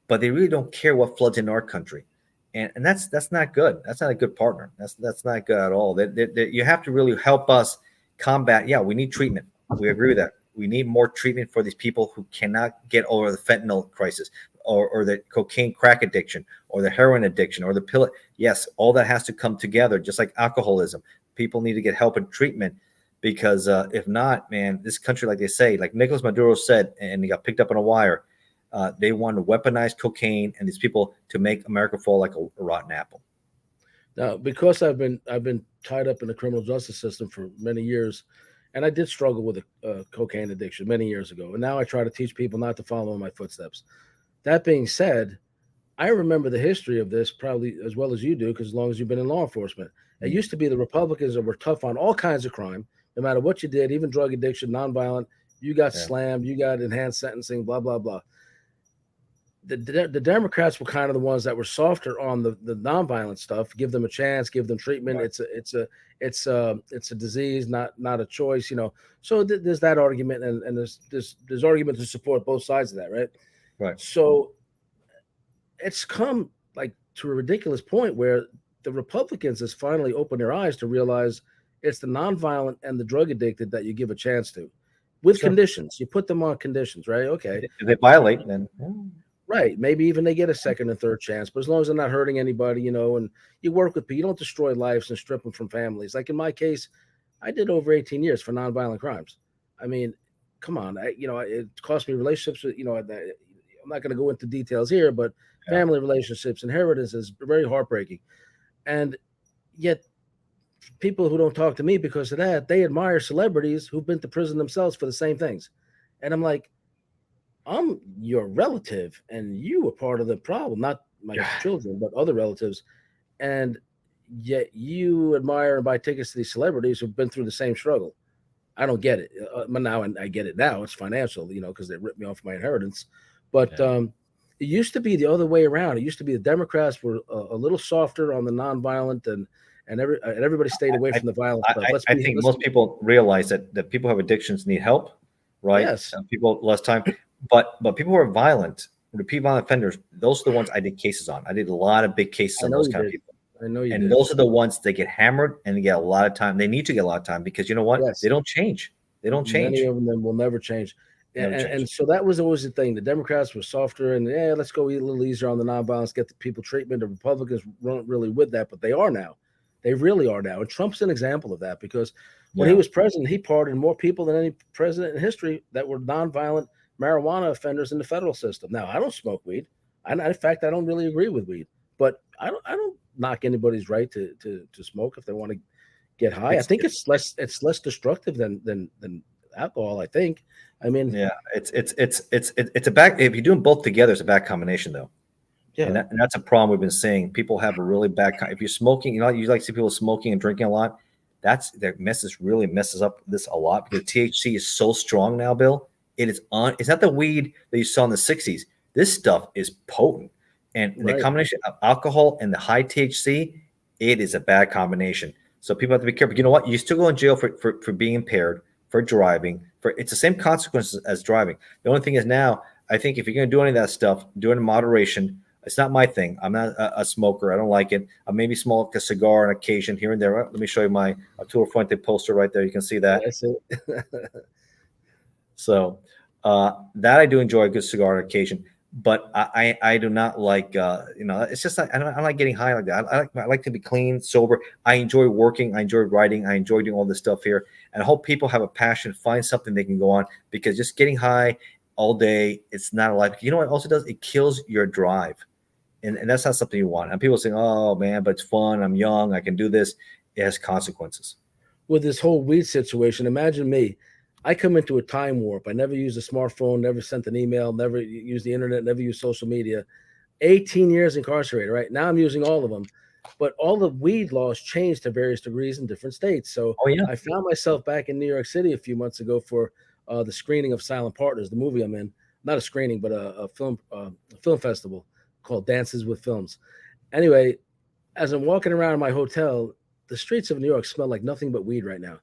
but they really don't care what floods in our country, and that's not good. That's not a good partner. That's not good at all. You have to really help us combat. Yeah, we need treatment. We agree with that. We need more treatment for these people who cannot get over the fentanyl crisis, or the cocaine crack addiction, or the heroin addiction, or the pill. Yes, all that has to come together, just like alcoholism. People need to get help and treatment, because if not, man, this country, like they say, like Nicolas Maduro said, and he got picked up on a wire, they want to weaponize cocaine and these people to make America fall like a rotten apple. Now, because I've been tied up in the criminal justice system for many years, and I did struggle with a cocaine addiction many years ago, and now I try to teach people not to follow in my footsteps. That being said, I remember the history of this probably as well as you do, because as long as you've been in law enforcement. It used to be the Republicans that were tough on all kinds of crime, no matter what you did, even drug addiction, nonviolent. You got slammed, you got enhanced sentencing, blah, blah, blah. The Democrats were kind of the ones that were softer on the nonviolent stuff. Give them a chance, give them treatment. Right. It's a disease, not a choice, So there's that argument, and there's argument to support both sides of that, right? Right. So it's come like to a ridiculous point where the Republicans has finally opened their eyes to realize it's the nonviolent and the drug addicted that you give a chance to, with conditions. You put them on conditions, right? Okay. If they violate, then right. Maybe even they get a second and third chance, but as long as they're not hurting anybody, and you work with people, you don't destroy lives and strip them from families. Like in my case, I did over 18 years for nonviolent crimes. I mean, come on, it cost me relationships with, I'm not going to go into details here, but family relationships, inheritance is very heartbreaking. And yet people who don't talk to me because of that, they admire celebrities who've been to prison themselves for the same things. And I'm like, I'm your relative and you were part of the problem, not my children, but other relatives. And yet you admire and buy tickets to these celebrities who've been through the same struggle. I don't get it. But now I get it now. It's financial, because they ripped me off my inheritance. But it used to be the other way around. It used to be the Democrats were a little softer on the nonviolent, and everybody stayed away from the violent stuff. I think most people realize that people who have addictions need help, right? Yes. People less time, but people who are violent, repeat violent offenders, those are the ones I did cases on. I did a lot of big cases on those kind of people. I know you and did. Those are the ones that get hammered and they get a lot of time. They need to get a lot of time because you know what? Yes. They don't change. They don't change. Many of them will never change. And so that was always the thing. The Democrats were softer and let's go a little easier on the nonviolence, get the people treatment. The Republicans weren't really with that, but they are now. They really are now. And Trump's an example of that because when he was president, he pardoned more people than any president in history that were nonviolent marijuana offenders in the federal system. Now, I don't smoke weed. In fact, I don't really agree with weed, but I don't knock anybody's right to smoke if they want to get high. I think it's less destructive than alcohol. I think. I mean, it's a bad. If you're doing both together, it's a bad combination, though. Yeah, and that's a problem we've been seeing. People have a really bad. If you're smoking, you like to see people smoking and drinking a lot. That really messes up this a lot because THC is so strong now, Bill. It's not the weed that you saw in the 60s. This stuff is potent. And the combination of alcohol and the high THC, it is a bad combination. So people have to be careful. You know what? You still go in jail for being impaired, for driving. It's the same consequences as driving. The only thing is now, I think if you're going to do any of that stuff, do it in moderation. It's not my thing. I'm not a smoker. I don't like it. I maybe smoke a cigar on occasion here and there. Let me show you my Arturo Fuente poster right there. You can see that. That's it. So that I do enjoy a good cigar on occasion. But I do not like it's just I don't like getting high like that. I like to be clean, sober. I enjoy working. I enjoy writing. I enjoy doing all this stuff here. And I hope people have a passion, find something they can go on because just getting high all day, it's not a life. You know what it also does? It kills your drive. And that's not something you want. And people say, oh man, but it's fun. I'm young. I can do this. It has consequences. With this whole weed situation, imagine me. I come into a time warp. I never used a smartphone, never sent an email, never used the internet, never used social media. 18 years incarcerated, right? Now I'm using all of them. But all the weed laws changed to various degrees in different states. So I found myself back in New York City a few months ago for the screening of Silent Partners, the movie I'm in. Not a screening, but a film festival called Dances with Films. Anyway, as I'm walking around my hotel, the streets of New York smell like nothing but weed right now.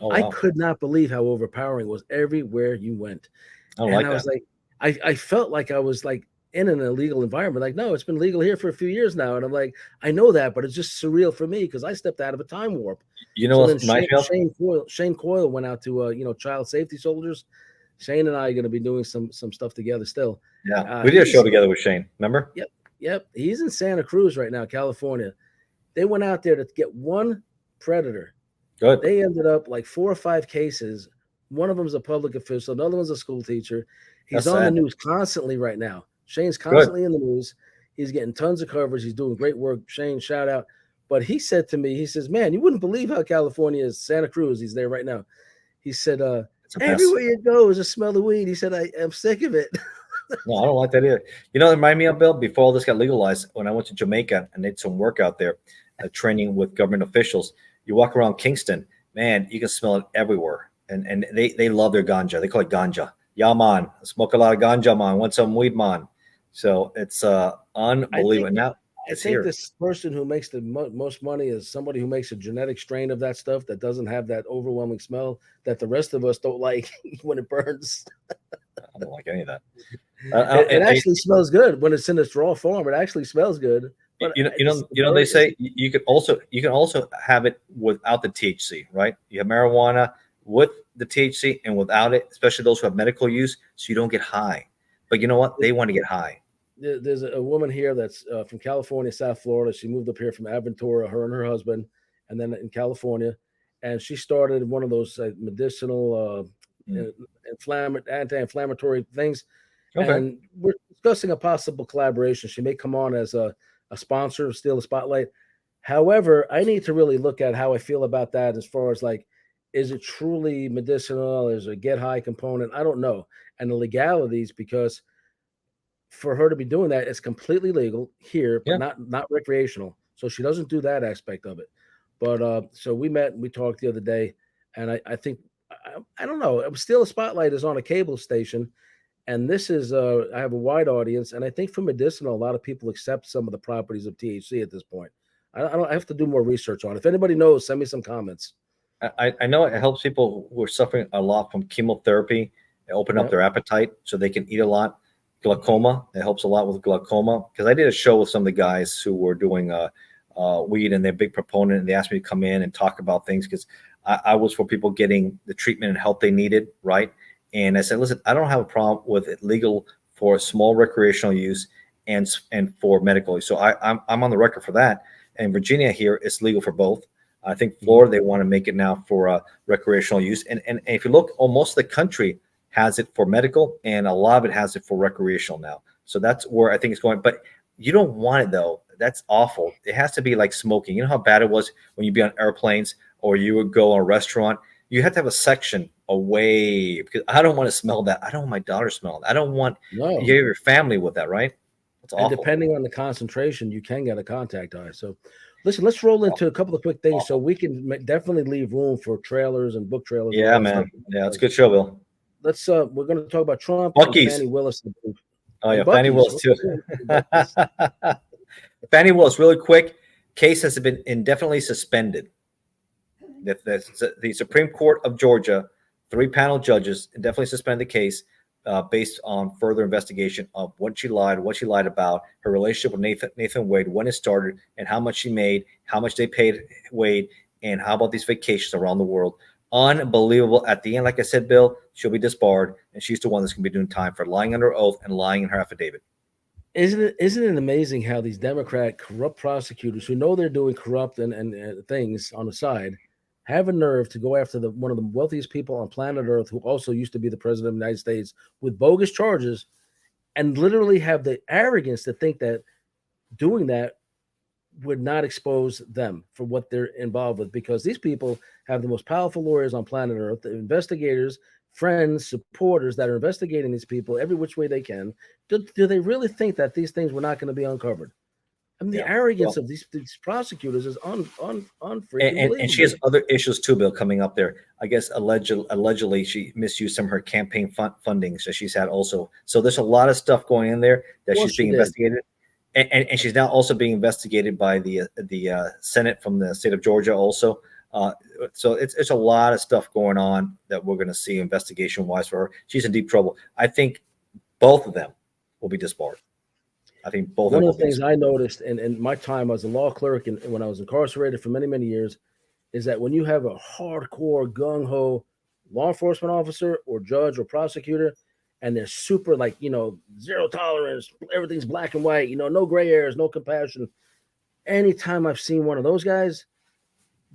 Oh, wow. I could not believe how overpowering it was everywhere you went. I was like, I felt like I was like in an illegal environment. Like, no, it's been legal here for a few years now. And I'm like, I know that, but it's just surreal for me because I stepped out of a time warp. You know, Shane Coyle went out to, child safety soldiers. Shane and I are going to be doing some stuff together still. Yeah. We did a show together with Shane. Remember? Yep. He's in Santa Cruz right now, California. They went out there to get one predator. Good. They ended up like 4 or 5 cases. One of them's a public official. Another one's a school teacher. He's on the news constantly right now. Shane's constantly in the news. He's getting tons of coverage. He's doing great work. Shane, shout out. But he said to me, he says, man, you wouldn't believe how California is. Santa Cruz, he's there right now. He said, everywhere you go is a smell of weed. He said, I'm sick of it. No, I don't like that either. You know, it reminded me of, Bill, before all this got legalized, when I went to Jamaica and did some work out there, training with government officials. You walk around Kingston, man, you can smell it everywhere. And they love their ganja. They call it ganja. Yeah, man. Smoke a lot of ganja, man. Want some weed, man. So it's unbelievable. I think this person who makes the most money is somebody who makes a genetic strain of that stuff that doesn't have that overwhelming smell that the rest of us don't like when it burns. I don't like any of that. It actually smells good when it's in its raw form. It actually smells good. But they say you can also have it without the THC, right? You have marijuana with the THC and without it, especially those who have medical use, so you don't get high. But you know what? They want to get high. There's a woman here that's from California, South Florida. She moved up here from Aventura, her and her husband, and then in California, and she started one of those medicinal anti-inflammatory things. Okay. And we're discussing a possible collaboration. She may come on as a sponsor, steal the spotlight. However, I need to really look at how I feel about that as far as like, is it truly medicinal? Is it a get high component? I don't know. And the legalities, because for her to be doing that, it's completely legal here, but not recreational. so she doesn't do that aspect of it. But so we met and we talked the other day, and I think I don't know. Still, a spotlight is on a cable station, and this is I have a wide audience, and I think for medicinal, a lot of people accept some of the properties of THC at this point. I have to do more research on it. If anybody knows, send me some comments. I know it helps people who are suffering a lot from chemotherapy. They open up their appetite so they can eat a lot. Glaucoma, it helps a lot with glaucoma, because I did a show with some of the guys who were doing weed, and they're a big proponent, and they asked me to come in and talk about things, because I was for people getting the treatment and help they needed, right? And I said, listen, I don't have a problem with it legal for small recreational use and for medical use. So I'm on the record for that. And Virginia here, it's legal for both. I think Florida, they want to make it now for recreational use. And if you look, most of the country has it for medical, and a lot of it has it for recreational now. So that's where I think it's going. But you don't want it, though. That's awful. It has to be like smoking. You know how bad it was when you'd be on airplanes or you would go in a restaurant? You have to have a section away, because I don't want to smell that. I don't want my daughter smelling that. I don't want your family with that, right? It's awful. And depending on the concentration, you can get a contact eye. So listen, let's roll into a couple of quick things so we can definitely leave room for trailers and book trailers. Yeah, man. Yeah, it's a good show, Bill. Let's we're going to talk about Trump Buc-ee's. and Fannie Willis. Oh yeah, Fannie Willis too. Fannie Willis, really quick. Case has been indefinitely suspended. The Supreme Court of Georgia, 3-panel judges indefinitely suspended the case based on further investigation of what she lied about, her relationship with Nathan Wade, when it started, and how much she made, how much they paid Wade, and how about these vacations around the world. Unbelievable. At the end, like I said, Bill, she'll be disbarred, and she's the one that's going to be doing time for lying under oath and lying in her affidavit. Isn't it amazing how these Democrat corrupt prosecutors who know they're doing corrupt and things on the side have a nerve to go after one of the wealthiest people on planet Earth, who also used to be the president of the United States, with bogus charges, and literally have the arrogance to think that doing that would not expose them for what they're involved with, because these people have the most powerful lawyers on planet Earth, the investigators, friends, supporters that are investigating these people every which way they can. Do they really think that these things were not going to be uncovered? I mean, the arrogance of these prosecutors is unfreaking. And she has other issues too, Bill, coming up there. I guess allegedly she misused some of her campaign funding, so she's had also. So there's a lot of stuff going in there that she's being investigated. And she's now also being investigated by the Senate from the state of Georgia also. So it's a lot of stuff going on that we're going to see investigation-wise for her. She's in deep trouble. I think both of them will be disbarred. I think both. One of the things I noticed in my time as a law clerk and when I was incarcerated for many, many years is that when you have a hardcore, gung-ho law enforcement officer or judge or prosecutor, and they're super zero tolerance, everything's black and white, no gray areas, no compassion. Anytime I've seen one of those guys,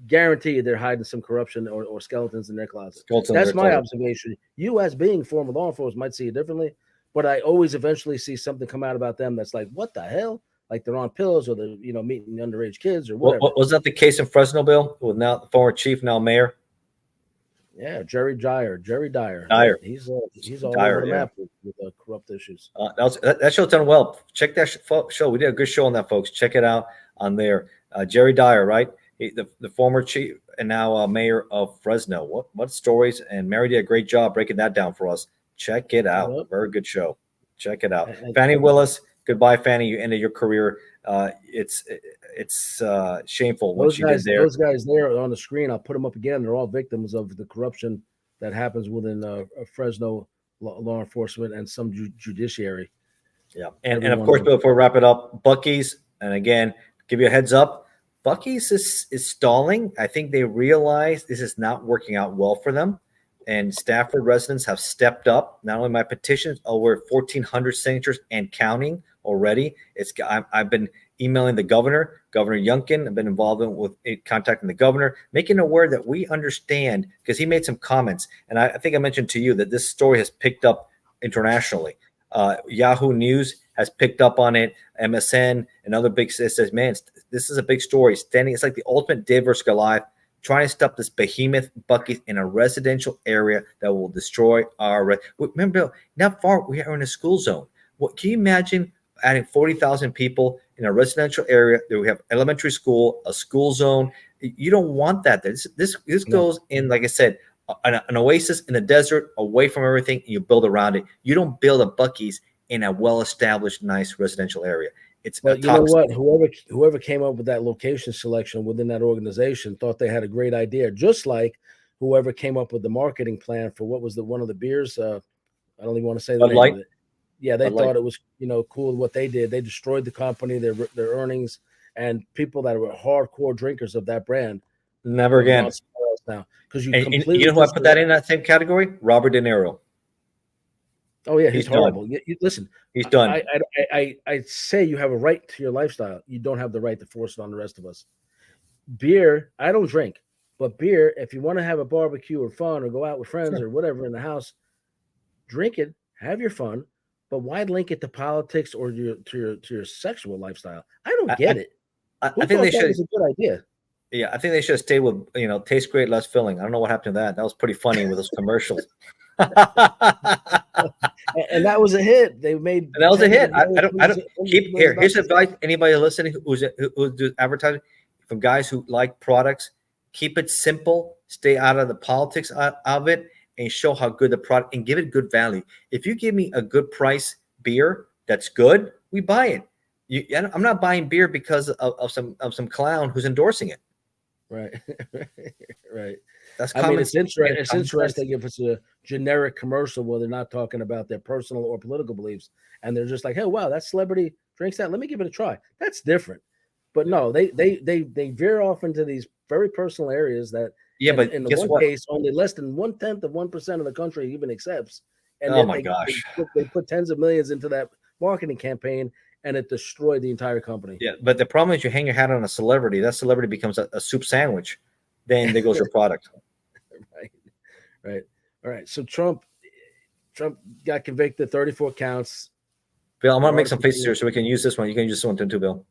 guarantee you they're hiding some corruption or skeletons in their closet. That's my observation. You, as being former law enforcement, might see it differently, but I always eventually see something come out about them that's like, what the hell? Like they're on pills, or they're meeting underage kids or whatever. Was that the case in Fresno, Bill, with now the former chief, now mayor? Yeah, Jerry Dyer. He's all over the map with corrupt issues. That show's done well. Check that show. We did a good show on that, folks. Check it out on there. Jerry Dyer, right? The former chief and now mayor of Fresno. What stories? And Mary did a great job breaking that down for us. Check it out. Yep. Very good show. Check it out. Fannie Willis. Goodbye, Fannie. You ended your career. It's shameful what you did there. Those guys there on the screen, I'll put them up again. They're all victims of the corruption that happens within Fresno law enforcement and some judiciary. Yeah, and of course, before we wrap it up, Buc-ee's, and again, give you a heads up, Buc-ee's is stalling. I think they realize this is not working out well for them. And Stafford residents have stepped up. Not only my petitions, over 1,400 signatures and counting already. I've been emailing the governor, Governor Youngkin. I've been involved with contacting the governor, making aware that we understand, because he made some comments. And I think I mentioned to you that this story has picked up internationally. Yahoo News has picked up on it. MSN and other big says, man, this is a big story. It's like the ultimate David versus Goliath, trying to stop this behemoth Buc-ee's in a residential area that will destroy our. Remember, not far, we are in a school zone. What can you imagine adding 40,000 people in a residential area. That we have elementary school, a school zone. You don't want that. This goes in, like I said, an oasis in the desert, away from everything, and you build around it. You don't build a Buc-ee's in a well-established, nice residential area. It's But you know what? Whoever came up with that location selection within that organization thought they had a great idea. Just like whoever came up with the marketing plan for what was one of the beers. I don't even want to say the Bud name Light. of it. Yeah, they Bud thought Light. it was cool what they did. They destroyed the company, their earnings, and people that were hardcore drinkers of that brand Never again. Now, because you And completely you know who I put that in that same category? Robert De Niro. Oh yeah, he's horrible. Listen, He's done. I say you have a right to your lifestyle. You don't have the right to force it on the rest of us. Beer, I don't drink, but beer, if you want to have a barbecue or fun or go out with friends or whatever in the house, drink it, have your fun. But why link it to politics or to your sexual lifestyle? I don't get it. I think they should. Was a good idea. Yeah, I think they should have stayed with tastes great, less filling. I don't know what happened to that. That was pretty funny with those commercials. And that was a hit. They made. And that was a hit. I don't keep here. Here's advice. Anybody listening who's doing advertising, from guys who like products, keep it simple. Stay out of the politics of it, and show how good the product, and give it good value. If you give me a good price beer that's good, we buy it. I'm not buying beer because of some clown who's endorsing it. Right, right. That's it's interesting. It's interesting if it's a generic commercial where they're not talking about their personal or political beliefs, and they're just like, "Hey, wow, that celebrity drinks that. Let me give it a try." That's different. But no, they veer off into these very personal areas that. Yeah, but in the one case, only less than 1/10 of 1% of the country even accepts. And oh my gosh, they put tens of millions into that marketing campaign, and it destroyed the entire company. Yeah, but the problem is you hang your hat on a celebrity. That celebrity becomes a soup sandwich. Then there goes your product. Right. All right. So Trump got convicted, 34 counts. Bill, I'm gonna make some faces here so we can use this one. You can use this one too, Bill.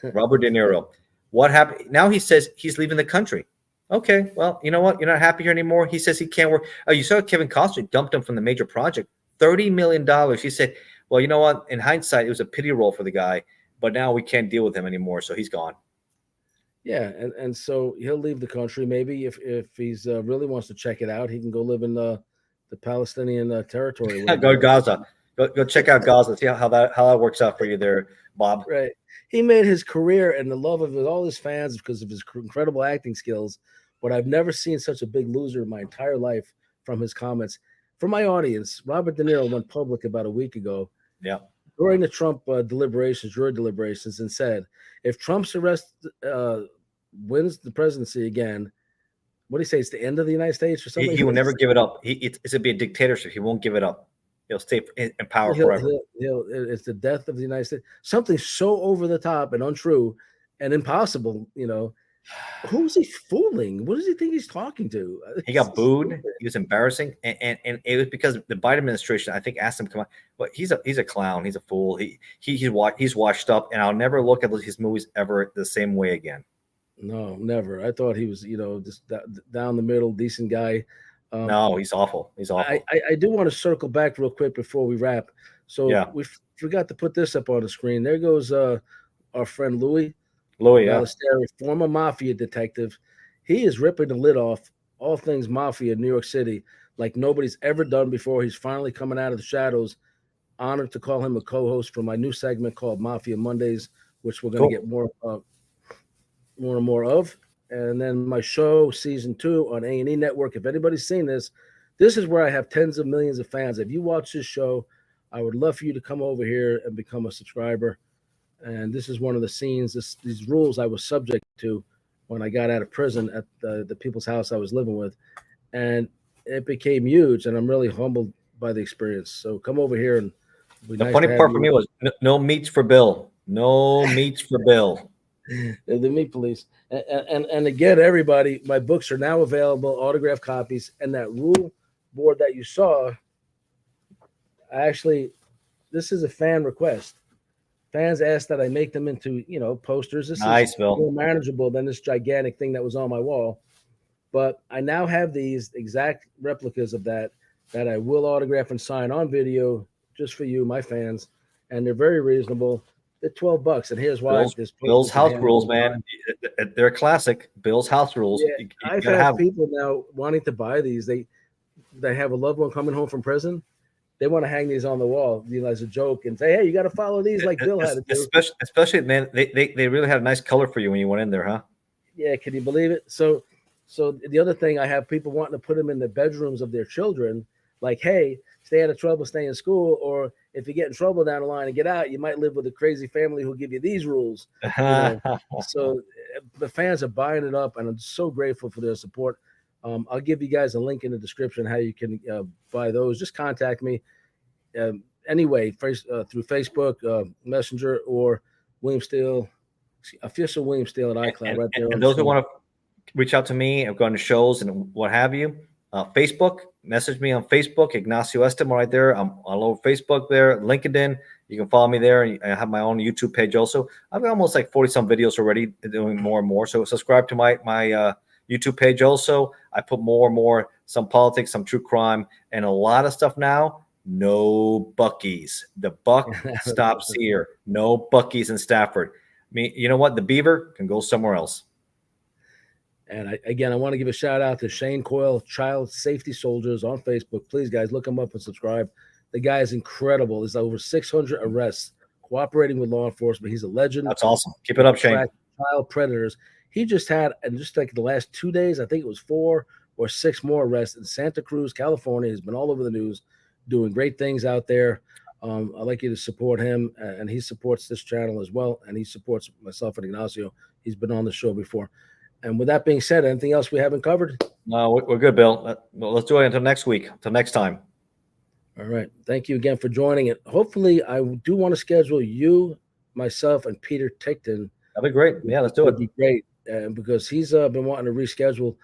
Robert De Niro. What happened? Now he says he's leaving the country. Okay, well, you know what? You're not happy here anymore. He says he can't work. Oh, you saw Kevin Costner dumped him from the major project, $30 million. He said, well, you know what? In hindsight, it was a pity role for the guy, but now we can't deal with him anymore, so he's gone. Yeah, and so he'll leave the country. Maybe if he's really wants to check it out, he can go live in the Palestinian territory. Go to Gaza. Go check out Gaza. See how that works out for you there, Bob. Right. He made his career and the love of all his fans because of his incredible acting skills. But I've never seen such a big loser in my entire life from his comments. For my audience, Robert De Niro went public about a week ago. Yeah. During the Trump jury deliberations, and said, if Trump's arrest wins the presidency again, what do you say? It's the end of the United States or something? He will never give it up. It's going to be a dictatorship. He won't give it up. He'll stay in power forever. It's the death of the United States. Something so over the top and untrue and impossible, Who's he fooling? What does he think he's talking to? He got booed. He was embarrassing, and it was because the Biden administration, I think, asked him to come on. But he's a clown. He's a fool. He's washed up, and I'll never look at his movies ever the same way again. No, never. I thought he was, just down the middle, decent guy. No, he's awful. He's awful. I do want to circle back real quick before we wrap. So yeah. We forgot to put this up on the screen. There goes our friend Louis. Yeah. Former mafia detective. He is ripping the lid off all things mafia in New York City like nobody's ever done before. He's finally coming out of the shadows. Honored to call him a co-host for my new segment called Mafia Mondays, which we're going to get more and more of. And then my show, season 2 on A&E Network. If anybody's seen this is where I have tens of millions of fans. If you watch this show, I would love for you to come over here and become a subscriber. And this is one of the scenes, these rules I was subject to when I got out of prison at the people's house I was living with. And it became huge, and I'm really humbled by the experience. So come over here. And the funny part for me was no meats for Bill. No meats for Bill. The meat police. And again, everybody, my books are now available, autographed copies. And that rule board that you saw, this is a fan request. Fans asked that I make them into, posters. This nice, is Bill. more manageable than this gigantic thing that was on my wall. But I now have these exact replicas of that I will autograph and sign on video just for you, my fans. and they're very reasonable. They're $12, and here's why. Bill's house rules, man. They're classic. Bill's house rules. Yeah, I've had people now wanting to buy these. They have a loved one coming home from prison. They want to hang these on the wall, as a joke, and say, "Hey, you got to follow these like Bill had to do." Especially, man, they really had a nice color for you when you went in there, huh? Yeah, can you believe it? So the other thing, I have people wanting to put them in the bedrooms of their children, like, "Hey, stay out of trouble, stay in school, or if you get in trouble down the line and get out, you might live with a crazy family who'll give you these rules." So the fans are buying it up, and I'm so grateful for their support. I'll give you guys a link in the description how you can buy those. Just contact me anyway through Facebook, Messenger, or William Steele, official William Steele at iCloud. Right there. And those who want to reach out to me, I've gone to shows and what have you. Facebook, message me on Facebook, Ignacio Esteban right there. I'm all over Facebook there, LinkedIn. You can follow me there. I have my own YouTube page also. I've got almost like 40 some videos already, doing more and more. So subscribe to my YouTube page also. I put more and more, some politics, some true crime, and a lot of stuff now. No Buc-ee's. The buck stops here. No Buc-ee's in Stafford. I mean, you know what? The beaver can go somewhere else. And I want to give a shout out to Shane Coyle, Child Safety Soldiers on Facebook. Please, guys, look him up and subscribe. The guy is incredible. There's over 600 arrests cooperating with law enforcement. He's a legend. That's awesome. Keep it up, Shane. Child predators. He just had, and just like the last 2 days, I think it was 4 or 6 more arrests in Santa Cruz, California. He's been all over the news, doing great things out there. I'd like you to support him, and he supports this channel as well, and he supports myself and Ignacio. He's been on the show before. And with that being said, anything else we haven't covered? No, we're good, Bill. Let's do it until next week, until next time. All right. Thank you again for joining it. Hopefully, I do want to schedule you, myself, and Peter Tickton. That'd be great. Yeah, let's do it. That'd be great, because he's been wanting to reschedule.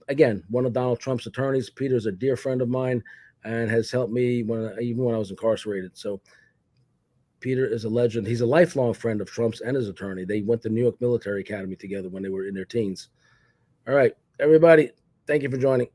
Again, one of Donald Trump's attorneys. Peter's a dear friend of mine and has helped me even when I was incarcerated. So Peter is a legend. He's a lifelong friend of Trump's and his attorney. They went to New York Military Academy together when they were in their teens. All right, everybody, thank you for joining.